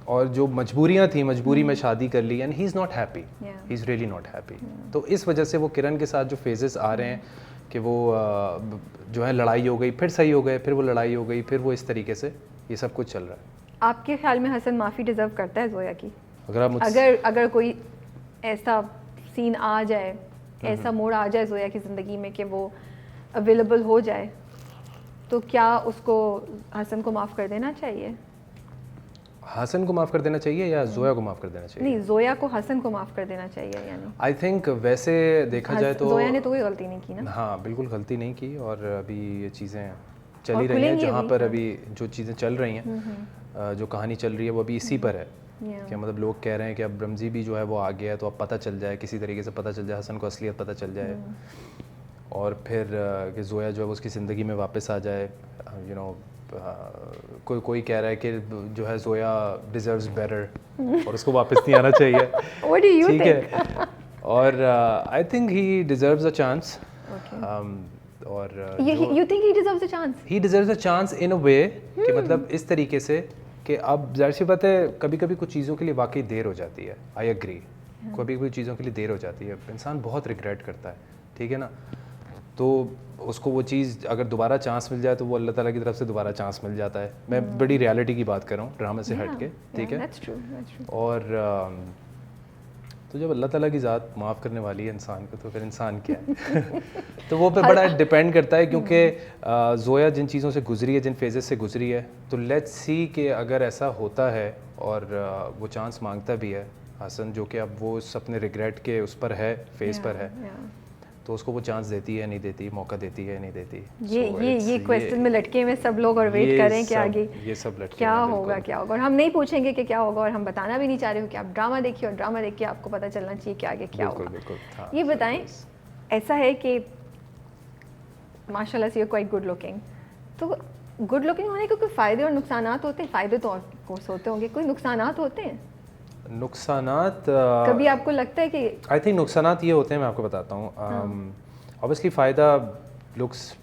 और जो मजबूरी में शादी कर ली, and he is not happy, he is really not happy. तो इस वजह से वो किरण के साथ जो फेजेस आ रहे हैं कि वो जो है लड़ाई हो गई, फिर सही हो गए, फिर वो लड़ाई हो गई, फिर वो इस तरीके से ये सब कुछ चल रहा है। आपके ख्याल में हसन माफ़ी डिज़र्व करता है जोया की? अगर आप मुझसे अगर कोई ऐसा सीन आ जाए, ऐसा मोड़ आ जाए जोया की ज़िंदगी में कि वो अवेलेबल हो जाए, तो क्या उसको हसन को माफ़ कर देना चाहिए? हसन को माफ़ कर देना चाहिए या जोया को माफ़ कर देना चाहिए? नहीं, जोया को हसन को माफ़ कर देना चाहिए यानी। आई थिंक वैसे देखा जाए तो जोया ने तो कोई गलती नहीं की ना। हाँ बिल्कुल गलती नहीं की, और अभी ये चीज़ें चल और ही रही हैं, खुलेंगी जहाँ अभी, पर हाँ। अभी जो चीज़ें चल रही हैं, जो कहानी चल रही है वो अभी इसी पर है। कि मतलब लोग कह रहे हैं कि अब रमज़ी भी जो है वो आ गया है, तो अब पता चल जाए, किसी तरीके से पता चल जाए, हसन को असलियत पता चल जाए, और फिर कि जोया जो है वो उसकी ज़िंदगी में वापस आ जाए। यू नो कोई कह रहा है कि जो है जोया डिज़र्व्स बेटर और उसको वापस नहीं आना चाहिए। What do you ठीक think? है, और I think he deserves a chance. और You think he deserves a chance? He deserves a chance in a way कि मतलब इस तरीके से कि अब ज़ाहिर सी बात है, कभी कभी कुछ चीज़ों के लिए वाकई देर हो जाती है। आई एग्री, कभी कभी चीज़ों के लिए देर हो जाती है, इंसान बहुत रिग्रेट करता है, ठीक है ना। तो उसको वो चीज़ अगर दोबारा चांस मिल जाए तो वो अल्लाह ताला की तरफ से दोबारा चांस मिल जाता है। मैं बड़ी रियलिटी की बात कर रहा हूँ, ड्रामा से हट के, ठीक है। That's true, that's true. और तो जब अल्लाह ताला की ज़ात माफ़ करने वाली है इंसान को, तो फिर इंसान क्या है? तो वो पे बड़ा डिपेंड करता है, क्योंकि जोया जिन चीज़ों से गुजरी है, जिन फेजेस से गुजरी है, तो लेट्स सी कि अगर ऐसा होता है और वो चांस मांगता भी है हसन, जो कि अब वो उस अपने रिग्रेट के उस पर है, फेस पर है, तो उसको वो चांस देती है नहीं देती, मौका देती है नहीं देती। ये क्वेश्चन में लटके में सब लोग और वेट कर रहे हैं कि आगे ये सब लटके क्या होगा, क्या होगा। और हम नहीं पूछेंगे कि क्या होगा, और हम बताना भी नहीं चाह रहे हो कि आप ड्रामा देखिए, और ड्रामा देख के आपको पता चलना चाहिए कि आगे क्या होगा। बिल्कुल। ये बताएं, ऐसा है कि माशाल्लाह से यू क्वाइट गुड लुकिंग, तो गुड लुकिंग होने के कोई फ़ायदे और नुकसानात होते हैं? फ़ायदे तो ऑफ कोर्स होते होंगे, कोई नुकसानात होते हैं? नुकसानात कभी आपको लगता है कि आई थिंक नुकसानात ये होते हैं, मैं आपको बताता हूँ। ऑब्वियसली फ़ायदा लुक्स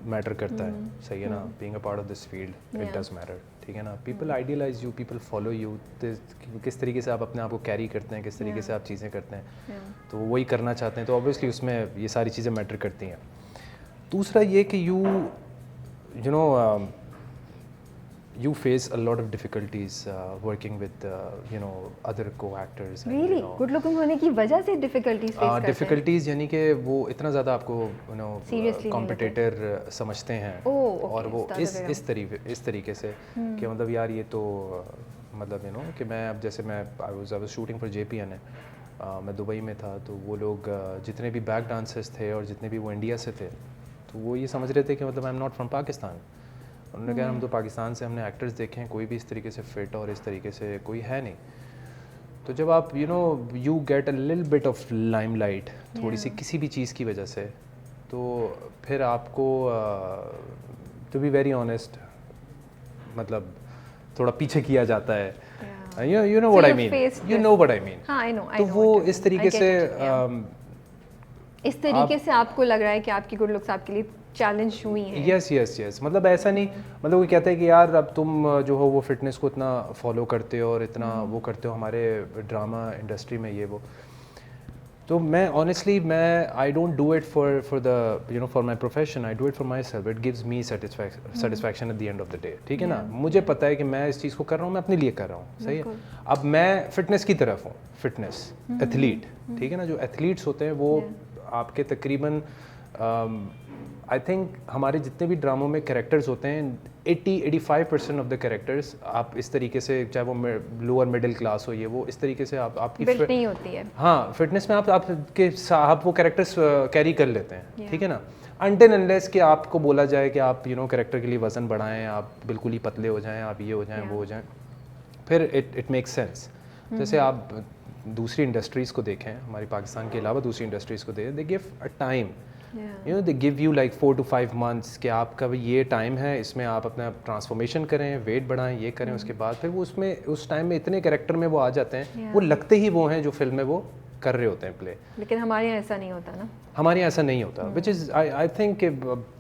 मैटर करता है, सही है ना। Being a part of this field it does matter, ठीक है ना। People idealise you, people follow you, किस तरीके से आप अपने आप को कैरी करते हैं, किस तरीके से आप चीज़ें करते हैं, तो वही करना चाहते हैं, तो ऑब्वियसली उसमें ये सारी चीज़ें मैटर करती हैं। दूसरा ये कि you no you face a lot of difficulties working with other co-actors. really good looking होने की वजह से difficulties face करते हैं? difficulties यानी कि वो इतना ज़्यादा आपको कॉम्पिटिटर समझते हैं, और वो इस तरीके से कि मतलब यार ये तो मतलब कि मैं अब जैसे मैं I was shooting for JPN है, मैं दुबई में था, तो वो लोग जितने भी बैक डांसर्स थे और जितने भी वो इंडिया से थे, तो वो ये समझ रहे थे कि मतलब I am not from Pakistan. उन्होंने कहा हम तो पाकिस्तान से, हमने एक्टर्स देखे हैं, कोई भी इस तरीके से फिट और इस तरीके से कोई है नहीं। तो जब आप you get a little bit of limelight, थोड़ी सी किसी भी चीज़ की वजह से, तो फिर आपको टू बी वेरी ऑनेस्ट मतलब थोड़ा पीछे किया जाता है। you know what I mean, you know what I mean। हाँ, I know, तो वो इस तरीके से इस तरीके से आपको लग रहा है कि आपकी गुड लुक्स आपके लिए चैलेंज हुई है? यस मतलब ऐसा नहीं, मतलब वो कहते हैं कि यार अब तुम जो हो वो फिटनेस को इतना फॉलो करते हो और इतना वो करते हो हमारे ड्रामा इंडस्ट्री में, ये वो। तो मैं honestly I don't do it for the for my profession, I do it for my self. It gives me satisfaction at the end of the day, ठीक है ना। मुझे पता है कि मैं इस चीज़ को कर रहा हूँ, मैं अपने लिए कर रहा हूँ, सही है। अब मैं फिटनेस की तरफ हूँ, फिटनेस एथलीट, ठीक है ना। जो एथलीट्स होते हैं वो आपके तकरीबन आई थिंक हमारे जितने भी ड्रामों में कैरेक्टर्स होते हैं 80-85% ऑफ द कैरेक्टर्स आप इस तरीके से, चाहे वो लोअर मिडिल क्लास हो, ये वो, इस तरीके से आपकी बिल्ट नहीं होती है। हाँ, फिटनेस में आप वो कैरेक्टर्स कैरी कर लेते हैं, ठीक है ना। अनटिल अनलेस कि आपको बोला जाए कि आप कैरेक्टर के लिए वज़न बढ़ाएं, आप बिल्कुल ही पतले हो जाएं, आप ये हो जाएं, वो हो जाएं, फिर इट मेक्स सेंस। जैसे आप दूसरी इंडस्ट्रीज़ को देखें, हमारी पाकिस्तान के अलावा दूसरी इंडस्ट्रीज़ को देखें, they give a time, they give you like 4 to 5 months कि आपका ये टाइम है, इसमें आप अपना ट्रांसफॉर्मेशन करें, वेट बढ़ाएं, ये करें, उसके बाद फिर वो उसमें उस टाइम में इतने कैरेक्टर में वो आ जाते हैं, वो लगते ही वो हैं जो फिल्म में वो कर रहे होते हैं प्ले। लेकिन हमारे यहाँ ऐसा नहीं होता ना, हमारे यहाँ ऐसा नहीं होता, विच इज़ आई थिंक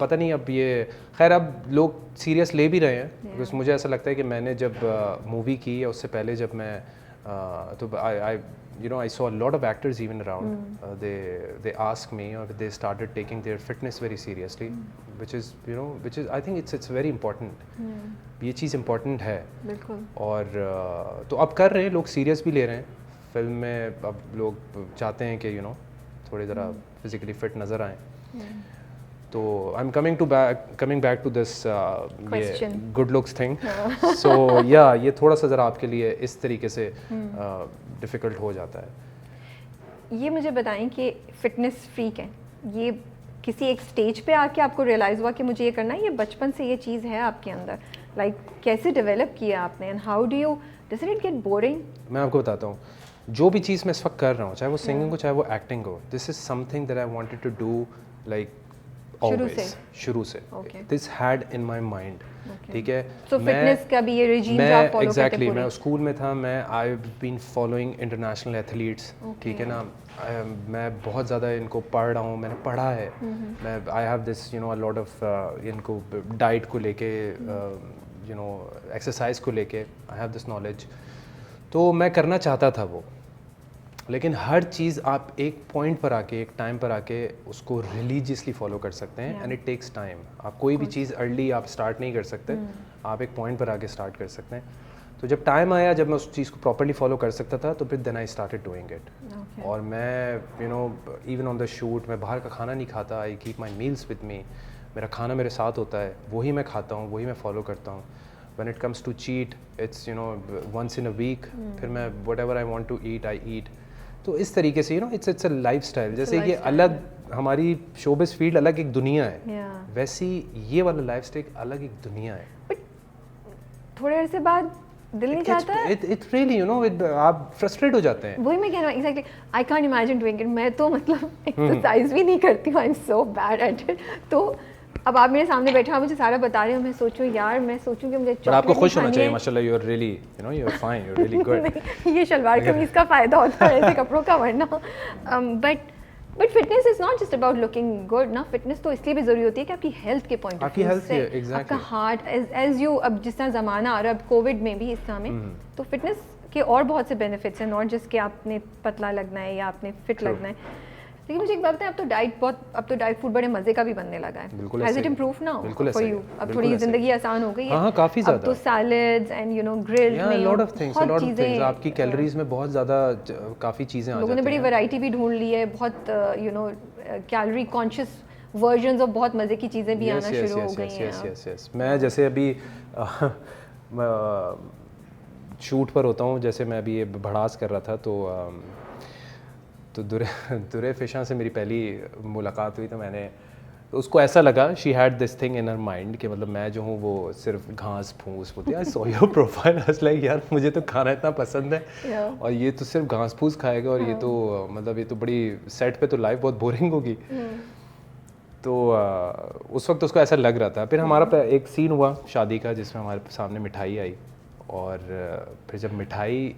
पता नहीं अब ये खैर अब लोग सीरियस ले भी रहे हैं, बिकॉज मुझे ऐसा लगता है कि मैंने जब मूवी की या उससे पहले जब मैं तो I saw a lot of actors even around. They ask me, or they started taking their fitness very seriously, which is I think it's very important. ये चीज़ important है. बिल्कुल. और तो अब कर रहे हैं लोग, serious भी ले रहे हैं. फिल्म में अब लोग चाहते हैं कि थोड़ी ज़रा physically fit नज़र आएं. तो I'm coming back to this good looks thing. So yeah, ये थोड़ा सा ज़रा आपके लिए इस तरीके से डिफ़िकल्ट हो जाता है. ये मुझे बताएं कि फिटनेस फ्रीक है, ये किसी एक स्टेज पे आके आपको रियलाइज़ हुआ कि मुझे ये करना है, ये बचपन से ये चीज़ है आपके अंदर, कैसे डेवलप किया आपने, and how do you, doesn't it get boring? मैं आपको बताता हूँ, जो भी चीज़ मैं इस वक्त कर रहा हूँ, चाहे वो सिंगिंग हो चाहे वो एक्टिंग हो, this is something that I wanted to do शुरू से. This had in my mind. ठीक है. So fitness का भी ये regime जो आप follow करते हैं. मैं स्कूल में था, I have been following international athletes. ठीक है ना. मैं बहुत ज़्यादा इनको पढ़ रहा हूँ, मैंने पढ़ा है. मैं आई have this a lot of इनको डाइट को लेके एक्सरसाइज को लेके आई हैव दिस नॉलेज. तो मैं करना चाहता था वो, लेकिन हर चीज़ आप एक पॉइंट पर आके, एक टाइम पर आके उसको रिलीजियसली फॉलो कर सकते हैं. And it takes time. आप कोई भी चीज़ अर्ली आप स्टार्ट नहीं कर सकते. आप एक पॉइंट पर आके स्टार्ट कर सकते हैं. तो जब टाइम आया, जब मैं उस चीज़ को प्रॉपर्ली फॉलो कर सकता था, तो फिर then I started doing it. और मैं इवन ऑन द शूट मैं बाहर का खाना नहीं खाता. I keep my meals with me. मेरा खाना मेरे साथ होता है, वही मैं खाता हूँ, वही मैं फॉलो करता हूँ. When it comes to cheat, it's once in a week. फिर मैं whatever I want to eat, I eat. तो इस तरीके से it's a lifestyle. जैसे ये अलग हमारी शोबिस फील्ड अलग एक दुनिया है, वैसी ये वाला लाइफस्टाइल अलग एक दुनिया है. But थोड़े अरसे बाद दिल नहीं चाहता है. It really आप फ्रस्ट्रेट हो जाते हैं. वही मैं कह रहा हूँ exactly. I can't imagine doing it. मैं तो मतलब एक्सरसाइज भी नहीं करती हूँ. I'm so bad at it. तो अब आप मेरे सामने बैठे हो, मुझे सारा बता रहे हो, मैं सोचूं कि मुझे चॉकलेट आपको खुश होना चाहिए. माशाल्लाह, you are really you are fine, you are really good. ये शलवार कमीज का फायदा होता है ऐसे कपड़ों का, वरना but fitness is not just about looking good ना. फिटनेस तो इसलिए भी जरूरी होती है कि आपकी हेल्थ के पॉइंट ऑफ व्यू से, आपका हार्ट एज यू, अब जिस तरह ज़माना आ रहा है, अब कोविड में भी इस समय, तो फिटनेस के और बहुत से बेनिफिट्स हैं, नॉट जस्ट कि आपने पतला लगना है या आपने फिट लगना है. लेकिन मुझे एक बात बताएं, अब तो डाइट फूड बड़े मज़े का भी बनने लगा है. Has it improved now for you? अब थोड़ी ज़िंदगी आसान हो गई है. हाँ, काफ़ी ज़्यादा. अब तो सैलेड्स एंड ग्रिल्ड में लॉट ऑफ थिंग्स, आपकी कैलोरीज में बहुत ज़्यादा काफ़ी चीज़ें आ जाती हैं. लोगों ने बड़ी वैरायटी भी ढूंढ ली है, बहुत कैलोरी कॉन्शियस वर्जन्स ऑफ बहुत मज़े की चीज़ें भी आना शुरू हो गई हैं. मैं जैसे अभी शूट पर होता हूँ, जैसे मैं अभी ये भड़ास कर रहा था, तो दुरे फिशा से मेरी पहली मुलाकात हुई. तो उसको ऐसा लगा, she had this thing in her mind कि मतलब मैं जो हूँ वो सिर्फ घास फूस होती है. I saw your profile, I was like यार मुझे तो खाना इतना पसंद है और ये तो सिर्फ घास फूस खाएगा, और ये तो मतलब ये तो बड़ी सेट पे तो लाइफ बहुत बोरिंग होगी. तो उस वक्त उसको ऐसा लग रहा था. फिर हमारा एक सीन हुआ शादी का, जिसमें हमारे सामने मिठाई आई, और फिर जब मिठाई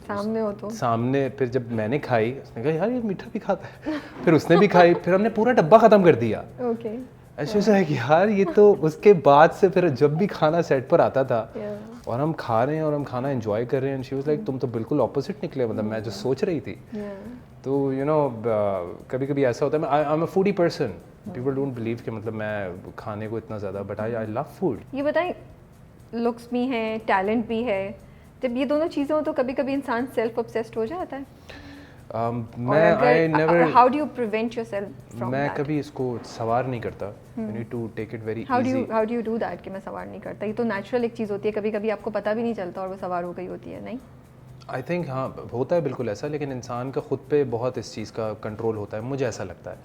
सामने फिर जब मैंने खाई, उसने कहा यार ये मीठा भी खाता है. फिर उसने भी खाई, फिर हमने पूरा डब्बा ख़त्म कर दिया. ऐसे है कि यार ये तो, उसके बाद से फिर जब भी खाना सेट पर आता था और हम खा रहे हैं और हम खाना एंजॉय कर रहे हैं, शी वाज लाइक तुम तो बिल्कुल ऑपोजिट निकले, मतलब मैं जो सोच रही थी. तो कभी कभी ऐसा होता है. I am a foodie person. People don't believe कि मतलब मैं खाने को इतना ज़्यादा, बट आई लव फूड. ये बताएं, लुक्स भी हैं, टैलेंट भी है, जब ये दोनों चीज़ें हो तो कभी कभी इंसान सेल्फ ऑब्सेस्ड हो जाता है. How do you prevent yourself from that? मैं कभी इसको सवार नहीं करता. You need to take it very easy. How do you do that कि मैं सवार नहीं करता? ये तो नेचुरल एक चीज़ होती है, कभी कभी आपको पता भी नहीं चलता और वो सवार हो गई होती है. नहीं, आई थिंक हाँ होता है बिल्कुल ऐसा, लेकिन इंसान का खुद पे बहुत इस चीज़ का कंट्रोल होता है, मुझे ऐसा लगता है.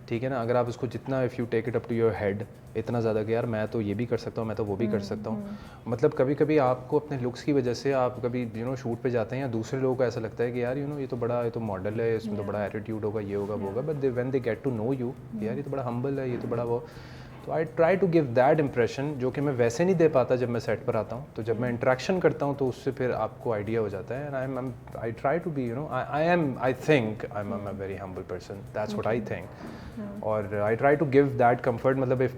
ठीक है ना. अगर आप उसको जितना, if you take it up to your head, इतना ज़्यादा कि यार मैं तो ये भी कर सकता हूँ, मैं तो वो भी कर सकता हूँ. मतलब कभी कभी आपको अपने लुक्स की वजह से आप कभी शूट पे जाते हैं या दूसरे लोगों को ऐसा लगता है कि यार ये तो बड़ा, ये तो मॉडल है, इसमें तो बड़ा एटीट्यूड होगा, ये होगा, वो होगा. But when they get to know you, यार ये तो बड़ा हम्बल है, ये तो बड़ा वो, तो I try to give that impression जो कि मैं वैसे नहीं दे पाता जब मैं सेट पर आता हूँ। तो जब मैं इंटरेक्शन करता हूँ तो उससे फिर आपको आइडिया हो जाता है। And I try to be I think I am a very humble person, that's what I think. और I try to give that comfort, मतलब इफ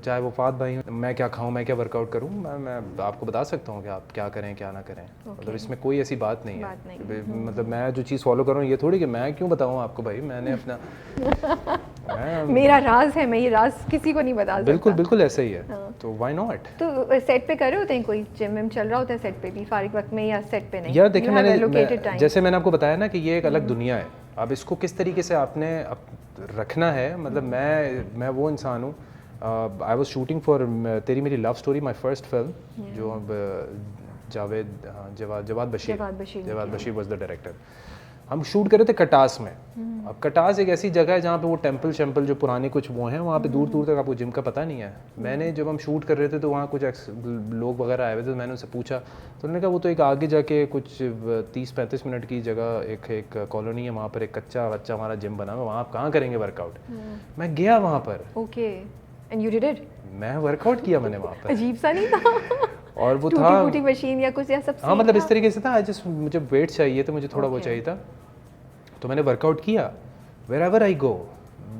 चाहे वो फात भाई मैं क्या खाऊँ, मैं क्या वर्कआउट करूँ, मैं आपको बता सकता हूँ कि आप क्या करें क्या ना करें। मतलब इसमें कोई ऐसी बात नहीं है। मतलब मैं जो चीज़ फॉलो करूँ ये थोड़ी कि मैं क्यों बताऊँ आपको भाई, मैंने अपना मेरा राज है, मैं ये राज किसी को नहीं बता सकता। बिल्कुल बिल्कुल ऐसा ही है। तो व्हाई नॉट। तो सेट पे कर रहे होते हैं, कोई जिम में चल रहा होता है सेट पे भी फारिग वक्त में, या सेट पे नहीं? यार देखिए जैसे मैंने आपको बताया ना कि ये एक अलग दुनिया है। अब इसको किस तरीके से आपने रखना है, मतलब मैं वो इंसान हूँ। I was shooting for Teri Meri love story, my first film, जो अब Jawad Bashir was the director. हम शूट कर रहे थे कटास में। अब कटास एक ऐसी जगह है जहाँ पे वो टेम्पल शेम्पल जो पुराने कुछ वो हैं, वहाँ पे दूर दूर तक आपको जिम का पता नहीं है। मैंने जब हम शूट कर रहे थे तो वहाँ कुछ लोग वगैरह आए हुए थे, तो मैंने उनसे पूछा तो उन्होंने कहा वो तो एक आगे जाके कुछ 30-35 मिनट की जगह एक कॉलोनी है, वहाँ पर एक कच्चा बच्चा हमारा जिम बना हुआ, वहाँ आप कहाँ करेंगे वर्कआउट। मैं गया वहाँ पर। Okay, and you did it? मैं वर्कआउट किया मैंने वहाँ पर। अजीब सा नहीं था? और वो था टूटी मशीन या कुछ, या सब? हाँ मतलब इस तरीके से था। जस्ट मुझे वेट चाहिए था, मुझे थोड़ा वो चाहिए था, तो मैंने वर्कआउट किया। वेर एवर आई गो,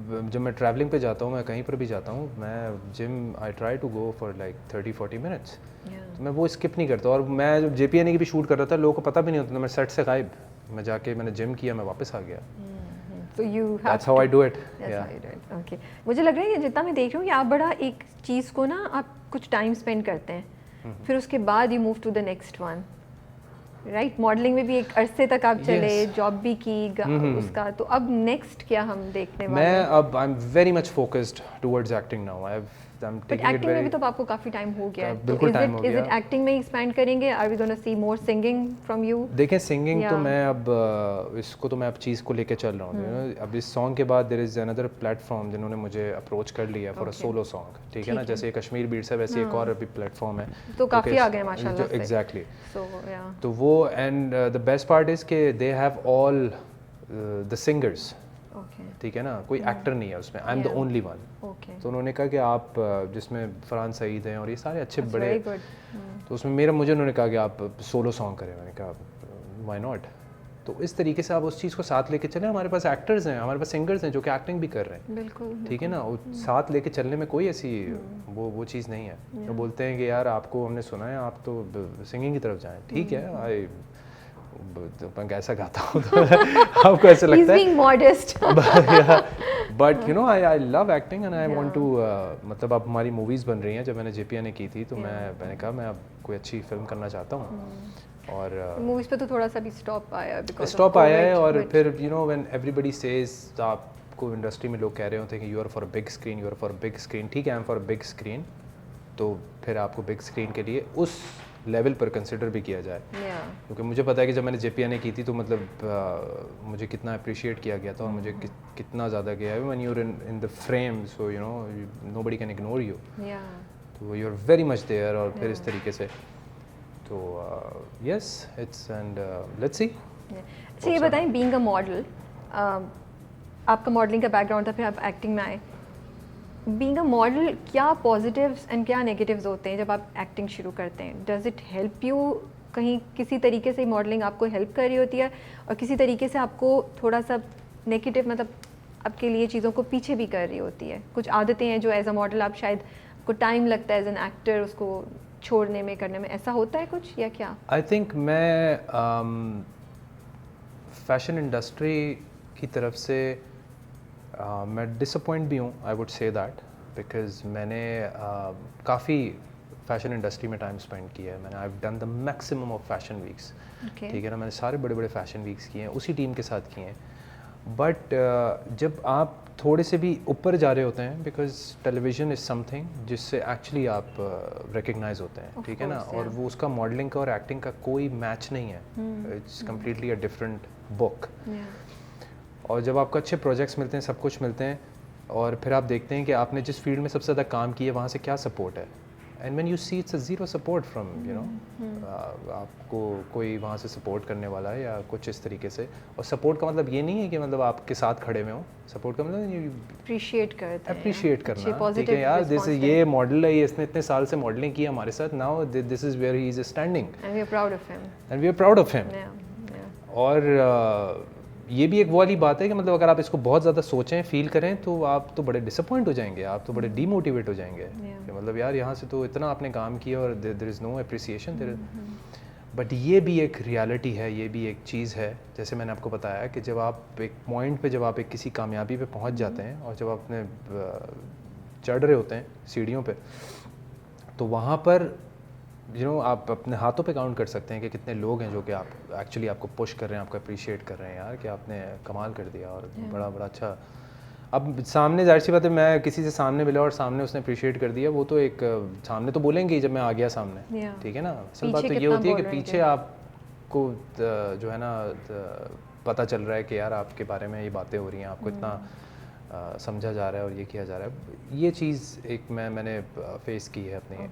जब मैं ट्रैवलिंग पे जाता हूँ, मैं कहीं पर भी जाता हूँ, मैं gym I try to go for like 30-40 minutes. तो मैं वो स्किप नहीं करता। और मैं जब JPNA की भी शूट कर रहा था, लोगों को पता भी नहीं होता था, मैं सेट से गायब, मैं जाके मैंने जिम किया, मैं वापस आ गया। So you have That's how I do it. That's how you do it. Okay. मुझे लग रहा है कि जितना मैं देख रही हूँ कि आप बड़ा एक चीज़ को ना आप कुछ टाइम स्पेंड करते हैं, फिर उसके बाद you move to the next one, right? Modelling में भी एक अरसे तक आप चले, जॉब भी की उसका, तो अब नेक्स्ट क्या हम देखने वाले हैं? मैं अब I am very much focused towards acting now. I but acting में भी तो आपको काफ़ी टाइम हो गया है, बिल्कुल टाइम हो गया। इज इट एक्टिंग में एक्सपैंड करेंगे? Are we gonna see more singing from you? देखें सिंगिंग तो मैं अब इसको तो मैं अब चीज़ को लेके चल रहा हूँ। अब इस सॉन्ग के बाद देयर इज़ अनदर प्लेटफॉर्म जिन्होंने मुझे अप्रोच कर लिया फॉर अ सोलो सॉन्ग, ठीक है ना? जैसे कश्मीर बीट्स है, वैसे एक और अभी प्लेटफॉर्म है, तो काफ़ी आ गए माशाल्लाह से। एग्जैक्टली। सो तो वो and the best part is के they have all the singers, ठीक है ना? कोई एक्टर नहीं है उसमें, I am the only one. तो उन्होंने कहा कि आप जिसमें फरहान सईद हैं और ये सारे अच्छे बड़े, तो उसमें मुझे उन्होंने कहा कि आप सोलो सॉन्ग करें। मैंने कहा व्हाई नॉट। तो इस तरीके से आप उस चीज़ को साथ लेके चलें। हमारे पास एक्टर्स हैं, हमारे पास सिंगर्स हैं जो कि एक्टिंग भी कर रहे हैं, बिल्कुल, ठीक है ना? वो साथ लेके चलने में कोई ऐसी वो चीज़ नहीं है। वो बोलते हैं कि यार आपको हमने सुना है आप तो सिंगिंग की तरफ जाएं, ठीक है? मैं कैसा गाता हूँ तो आपको ऐसा लगता है, but you know I love acting and I want to, मतलब अब हमारी मूवीज़ बन रही हैं। जब मैंने JPNA की थी तो मैंने कहा मैं अब कोई अच्छी फिल्म करना चाहता हूँ। और मूवीज़ पे तो थोड़ा सा भी स्टॉप आया है, और फिर you know when everybody says, आपको इंडस्ट्री में लोग कह रहे होते हैं कि you are for big screen, you are for big screen, ठीक है I am for big screen, तो फिर आपको बिग स्क्रीन के लिए उस लेवल पर कंसिडर भी किया जाए। क्योंकि मुझे पता है कि जब मैंने JPNA की थी तो मतलब मुझे कितना अप्रिशिएट किया गया था और मुझे कितना ज़्यादा गया है। When you are in the frame, so you know nobody can ignore you, तो you are very much there. और फिर इस तरीके से तो yes it's and let's see. अच्छा ये बताएं, बीइंग अ मॉडल, आपका मॉडलिंग का बैकग्राउंड था, फिर आप एक्टिंग में आए। बीइंग अ मॉडल क्या पॉजिटिव्स एंड क्या नेगेटिव्स होते हैं जब आप एक्टिंग शुरू करते हैं? Does it help you? कहीं किसी तरीके से मॉडलिंग आपको हेल्प कर रही होती है और किसी तरीके से आपको थोड़ा सा नेगेटिव, मतलब आपके लिए चीज़ों को पीछे भी कर रही होती है? कुछ आदतें हैं जो एज अ मॉडल आप शायद को टाइम लगता है एज एन एक्टर उसको छोड़ने में, करने में, ऐसा होता है कुछ या क्या? आई थिंक मैं फैशन इंडस्ट्री की तरफ से मैं डिसअपॉइंट भी हूँ, I would say that, because मैंने काफ़ी फैशन इंडस्ट्री में टाइम स्पेंड किया है। मैंने I have done the maximum of fashion weeks, ठीक है ना? मैंने सारे बड़े बड़े फैशन वीक्स किए हैं, उसी टीम के साथ किए हैं। बट जब आप थोड़े से भी ऊपर जा रहे होते हैं, बिकॉज टेलीविज़न इज़ समथिंग जिससे एक्चुअली आप रिकग्नाइज होते हैं, ठीक है ना? और वो उसका मॉडलिंग का और एक्टिंग का कोई मैच नहीं है, it's completely a different book. और जब आपको अच्छे प्रोजेक्ट्स मिलते हैं, सब कुछ मिलते हैं, और फिर आप देखते हैं कि आपने जिस फील्ड में सबसे ज़्यादा काम किया वहाँ से क्या सपोर्ट है, and when you see it's a zero support from you know, आपको कोई वहाँ से सपोर्ट करने वाला है या कुछ इस तरीके से. और सपोर्ट का मतलब ये नहीं है कि मतलब आपके साथ खड़े में हो. सपोर्ट का मतलब अप्रिशिएट करते हैं, अप्रिशिएट करना. ठीक पॉजिटिव है यार, दिस ये मॉडल है, ये इसने इतने साल से मॉडलिंग की हमारे साथ. Now this is where he is standing and we are proud of him. And we are proud of him. और ये भी एक वो वाली बात है कि मतलब अगर आप इसको बहुत ज़्यादा सोचें, फील करें, तो आप तो बड़े डिसअपॉइंट हो जाएंगे, आप तो बड़े डीमोटिवेट हो जाएंगे कि मतलब यार यहाँ से तो इतना आपने काम किया और there is no appreciation there. But ये भी एक रियलिटी है, ये भी एक चीज़ है. जैसे मैंने आपको बताया कि जब आप एक पॉइंट पे, जब आप एक किसी कामयाबी पे पहुँच जाते हैं और जब आप अपने चढ़ रहे होते हैं सीढ़ियों पे, तो वहाँ पर यू नो आप अपने हाथों पे काउंट कर सकते हैं कि कितने लोग हैं जो कि आप एक्चुअली आपको पुश कर रहे हैं, आपको अप्रिशिएट कर रहे हैं यार कि आपने कमाल कर दिया और बड़ा बड़ा अच्छा. अब सामने जाहिर सी बात है, मैं किसी से सामने मिला और सामने उसने अप्रिशिएट कर दिया, वो तो एक सामने तो बोलेंगे ही जब मैं आ गया सामने. ठीक है ना. असल बात तो ये होती है कि पीछे आपको जो है ना पता चल रहा है कि यार आपके बारे में ये बातें हो रही हैं, आपको इतना समझा जा रहा है और ये किया जा रहा है. ये चीज़ एक मैंने फेस की है अपनी.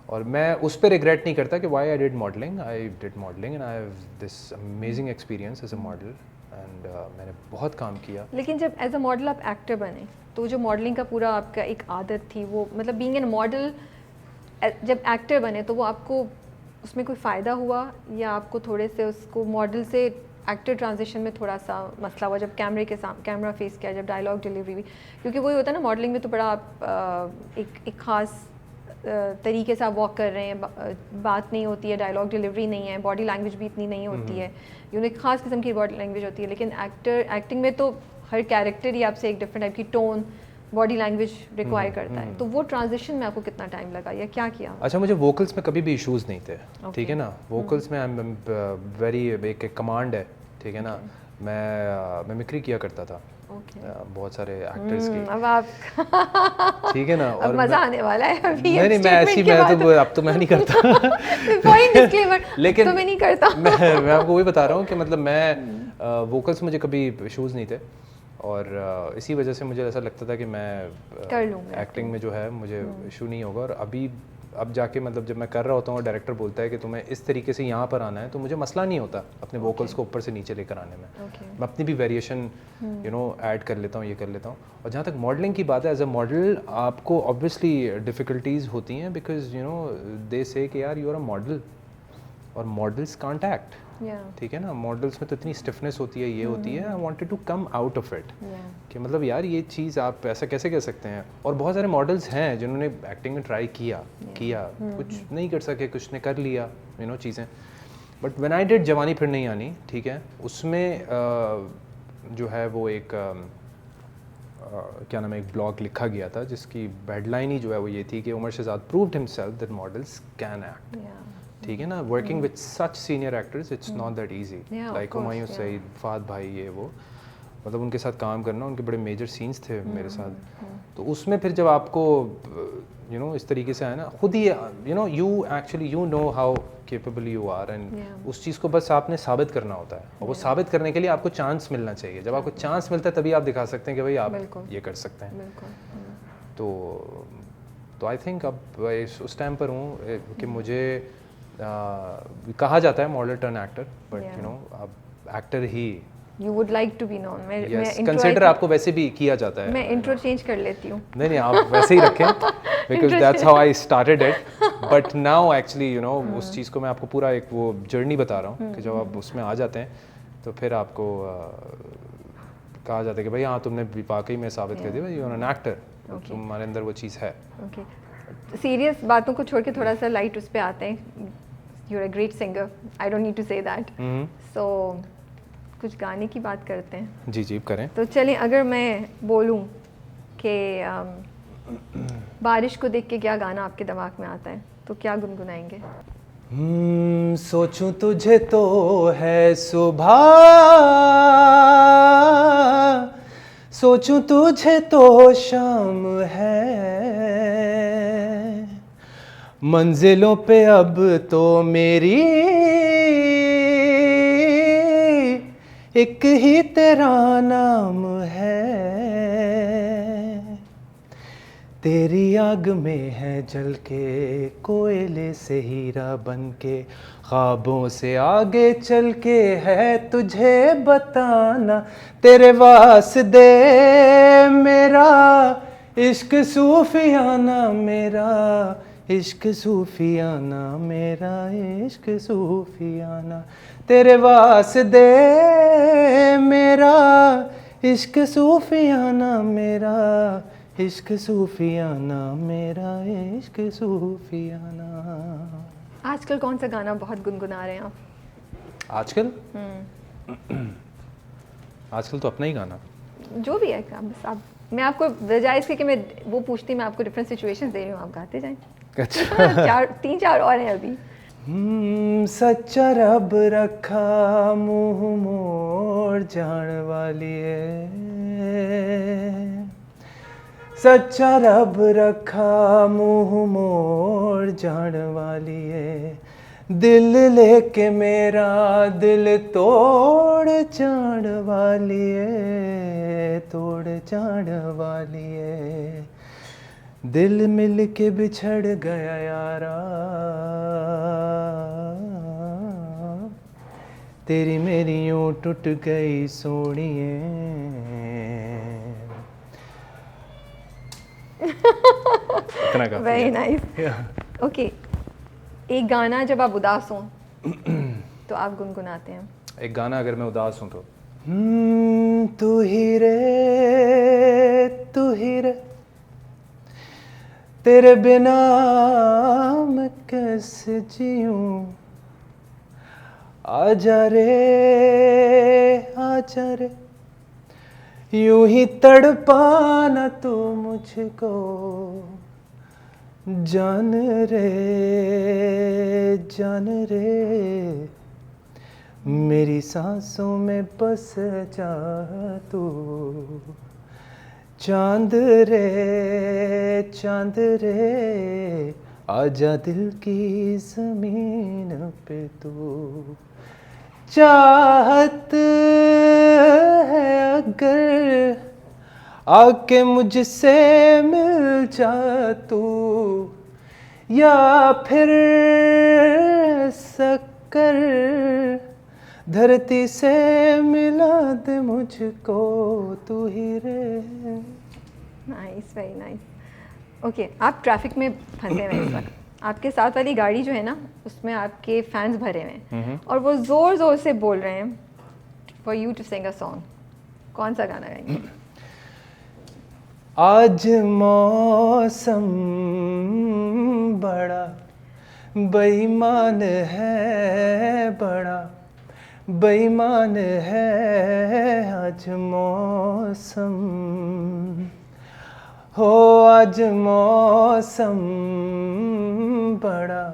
और मैं उस पर रिग्रेट नहीं करता कि why I did modelling and I have this amazing experience as a model and मैंने बहुत काम किया. लेकिन जब एज अ मॉडल आप एक्टर बने, तो जो मॉडलिंग का पूरा आपका एक आदत थी, वो मतलब बीइंग एन मॉडल, जब एक्टर बने तो वो आपको उसमें कोई फ़ायदा हुआ या आपको थोड़े से उसको मॉडल से एक्टर ट्रांजिशन में थोड़ा सा मसला हुआ जब कैमरा फेस किया, जब डायलॉग डिलीवरी भी, क्योंकि वही होता है ना मॉडलिंग में तो बड़ा आप एक ख़ास तरीके से आप वॉक कर रहे हैं, बात नहीं होती है, डायलॉग डिलीवरी नहीं है, बॉडी लैंग्वेज भी इतनी नहीं होती है, एक ख़ास किस्म की बॉडी लैंग्वेज होती है. लेकिन एक्टिंग में तो हर कैरेक्टर ही आपसे एक डिफरेंट टाइप की टोन, बॉडी लैंग्वेज रिक्वायर करता है. तो वो ट्रांजिशन में आपको कितना टाइम लगा या क्या किया? अच्छा, मुझे वोकल्स में कभी भी इश्यूज़ नहीं थे. ठीक है ना. वोकल्स में आई एम वेरी, एक कमांड है. ठीक है ना. मैं मिमिक्री किया करता था बहुत सारे एक्टर्स की. अब आप ठीक है ना. और मज़ा आने वाला है अभी. नहीं, मैं ऐसी, मैं तो अब तो मैं नहीं करता. लेकिन तो मैं नहीं करता. मैं आपको वही बता रहा हूँ कि मतलब मैं वोकल्स मुझे कभी इश्यूज़ नहीं थे और इसी वजह से मुझे ऐसा लगता था कि मैं कर लूँगा एक्टिंग में जो है मुझे इशू नहीं होगा. और अब जाके मतलब जब मैं कर रहा होता हूँ और डायरेक्टर बोलता है कि तुम्हें इस तरीके से यहाँ पर आना है, तो मुझे मसला नहीं होता अपने वोकल्स को ऊपर से नीचे लेकर आने में. मैं अपनी भी वेरिएशन यू नो ऐड कर लेता हूँ, ये कर लेता हूँ. और जहाँ तक मॉडलिंग की बात है, एज अ मॉडल आपको ऑब्वियसली डिफ़िकल्टीज़ होती हैं बिकॉज यू नो दे से कि यार यू आर अ मॉडल और मॉडल्स कांट एक्ट. ठीक है ना. मॉडल्स में तो इतनी स्टिफनेस होती है, ये होती है. I wanted to come out of it कि मतलब यार ये चीज़ आप ऐसा कैसे कह सकते हैं. और बहुत सारे मॉडल्स हैं जिन्होंने एक्टिंग में ट्राई किया कुछ नहीं कर सके, कुछ ने कर लिया यू नो चीज़ें. बट व्हेन आई डिड जवानी फिर नहीं आनी, ठीक है, उसमें जो है वो एक क्या नाम है, एक ब्लॉग लिखा गया था जिसकी हेडलाइन ही जो है वो ये थी कि Umar Shahzad proved himself that models can act. ठीक है ना. Working with such senior actors it's not that easy. Like Humayun Saeed, Fahad भाई, ये वो मतलब उनके साथ काम करना, उनके बड़े मेजर सीन्स थे मेरे साथ. तो उसमें फिर जब आपको यू नो इस तरीके से है ना, खुद ही you know you actually you know how capable you are and उस चीज़ को बस आपने साबित करना होता है. और वो साबित करने के लिए आपको चांस मिलना चाहिए. जब आपको चांस मिलता है तभी आप दिखा सकते हैं कि भाई आप ये कर सकते हैं. तो आई थिंक अब उस टाइम पर हूँ कि मुझे कहा जाता है model turn actor, but you know अब एक्टर ही You would like to be known. मैं कंसिडर आपको वैसे भी किया जाता है. मैं इंट्रो चेंज कर लेती हूँ. नहीं आप वैसे ही रखें because that's how I started it. But now actually you no उस चीज़ को मैं आपको पूरा एक वो जर्नी बता रहा हूँ कि जब आप उसमें आ जाते हैं तो फिर आपको कहा जाता है कि भाई हाँ तुमने वाकई में साबित कर दिया, यू आर एन एक्टर, तुम्हारे अंदर वो चीज़ है. सीरियस बातों को छोड़ के थोड़ा सा लाइट उस पर आते हैं. You are a great singer, I don't need to say that. So कुछ गाने की बात करते हैं. जी करें. तो चलें, अगर मैं बोलूं कि बारिश को देख के क्या गाना आपके दिमाग में आता है, तो क्या गुनगुनाएंगे? सोचूं तुझे तो है सुबह, सोचूं तुझे तो शाम है, मंजिलों पे अब तो मेरी एक ही तेरा नाम है. तेरी आग में है जल के कोयले से हीरा बन के, ख्वाबों से आगे चल के है तुझे बताना, तेरे वास्ते मेरा इश्क सूफियाना, मेरा इश्क सूफियाना, मेरा इश्क सूफियाना, तेरे वास्ते मेरा इश्क सूफियाना, मेरा इश्क सूफियाना, मेरा इश्क सूफियाना। आजकल कौन सा गाना बहुत गुनगुना रहे हैं आप? आजकल आजकल तो अपना ही गाना। जो भी है बस आप, मैं आपको बजाय इसके कि मैं वो पूछती, मैं आपको डिफरेंट सिचुएशंस दे रही हूँ, आप गाते जाएं। अच्छा। 3-4 और हैं अभी। सच्चा रब रखा मुंह मोड़ जान वाली है, सच्चा रब रखा मुंह मोड़ जान वाली है, दिल लेके मेरा दिल तोड़ जान वाली है, तोड़ जान वाली है, दिल मिल के बिछड़ गया यारा, तेरी मेरी यूं टूट गई सोनिए। इतना काफी वेरी है। नाइस। ओके, एक गाना जब आप उदास हो तो आप गुनगुनाते हैं। एक गाना अगर मैं उदास हूँ तो तू ही रे तेरे बिना मैं कैसे जीऊं, आजा रे यूं ही तड़पाना तू मुझको, जान रे मेरी सांसों में बस जा तू, चांद रे आजा दिल की ज़मीन पे तू, चाहत है अगर आके मुझसे मिल जा तू, या फिर कर धरती से मिला दे मुझको, तू ही रे। Nice, very nice. ओके, आप ट्रैफिक में फंसे हुए हैं इस वक्त, आपके साथ वाली गाड़ी जो है ना उसमें आपके फैंस भरे हुए हैं और वो ज़ोर ज़ोर से बोल रहे हैं for you to sing a song, कौन सा गाना गाएंगे? आज मौसम बड़ा बेईमान है, बड़ा बेईमान है आज मौसम, हो आज मौसम बड़ा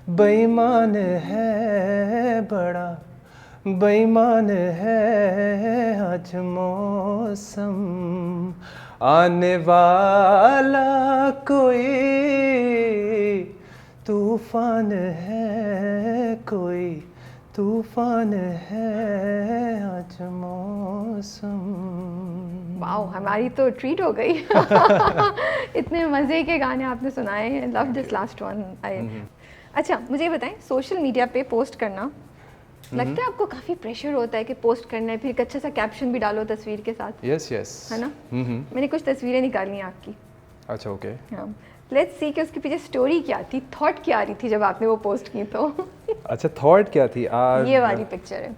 बेईमान है, बड़ा बेईमान है आज मौसम, आने वाला कोई तूफान है, कोई तूफान है आज मौसम। वाओ, हमारी तो ट्रीट हो गई। इतने मज़े के गाने आपने सुनाए हैं, लव दिस लास्ट वन। अच्छा, मुझे ये बताएं, सोशल मीडिया पे पोस्ट करना लगता है आपको काफ़ी प्रेशर होता है कि पोस्ट करना है, फिर एक अच्छा सा कैप्शन भी डालो तस्वीर के साथ? यस यस, है ना? मैंने कुछ तस्वीरें निकाली हैं आपकी। अच्छा, ओके। हाँ, लेट्स सी कि उसके पीछे स्टोरी क्या थी, थॉट क्या आ रही थी जब आपने वो पोस्ट की तो। अच्छा, थॉट क्या थी? ये वाली पिक्चर है,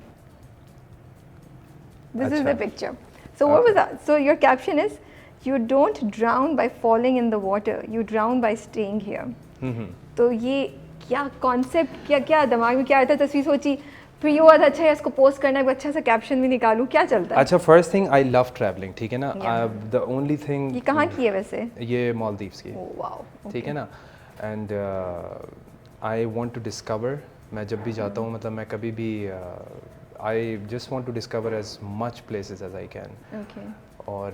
this is the picture. So what was, so your caption is you don't drown by falling in the water, you drown by staying here. तो ये क्या कॉन्सेप्ट, क्या दिमाग में क्या आता है? तस्वीर सोची, फिर ये हुआ था अच्छा है इसको पोस्ट करना है, अच्छा सा कैप्शन भी निकालूं, क्या चलता है? अच्छा, first thing I love travelling, ठीक है ना। द ओनली थिंग, ये कहाँ की है वैसे? ये मालदीव्स की। ओह वाओ, ठीक है ना। And I want to discover, मैं जब भी जाता हूँ मतलब मैं कभी भी I just want to discover as much places as I can. Okay. और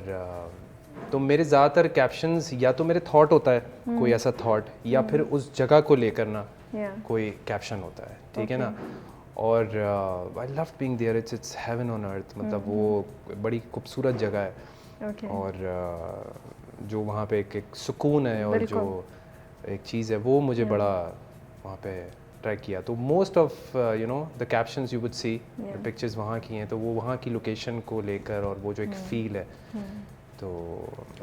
तो मेरे ज़्यादातर कैप्शंस या तो मेरे थॉट होता है, कोई ऐसा थॉट, या फिर उस जगह को लेकर ना कोई कैप्शन होता है, ठीक है ना। और I love being there, it's heaven on earth, मतलब वो बड़ी खूबसूरत जगह है। और जो वहाँ पे एक सुकून है और जो एक चीज़ है वो मुझे बड़ा वहाँ पे ट्रैक किया। तो most of you know the captions you would see pictures वहाँ की हैं, तो वो वहाँ की लोकेशन को लेकर और वो जो एक फील है, तो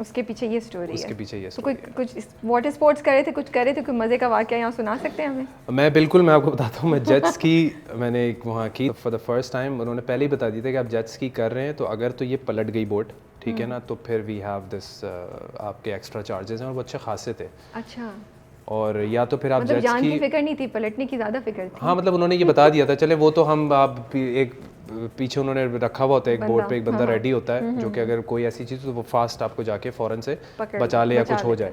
उसके पीछे ये स्टोरी है। उसके पीछे ये तो कुछ वाटर स्पोर्ट्स कर रहे थे, कुछ कर रहे थे, कोई मज़े का वाक़या यहाँ सुना सकते हैं हमें? मैं आपको बताता हूँ, मैं जेट स्की मैंने एक वहाँ की फॉर द फर्स्ट टाइम। उन्होंने पहले ही बता दिया था कि आप जेट स्की कर रहे हैं तो अगर तो ये पलट गई बोट, ठीक है ना, तो फिर वी हैव दिस आपके एक्स्ट्रा चार्जेस हैं, और वो अच्छे खासे थे। अच्छा। और या तो फिर आप मतलब जेट जान स्की, की फिक्र नहीं थी, पलटने की ज़्यादा फिक्र थी। हाँ मतलब उन्होंने ये बता दिया था, चले वो तो हम आप एक पीछे उन्होंने रखा हुआ होता है एक बोर्ड पे एक बंदा रेडी होता है जो कि अगर कोई ऐसी चीज़ तो वो फास्ट आपको जाके फ़ौरन से बचा ले या कुछ हो जाए।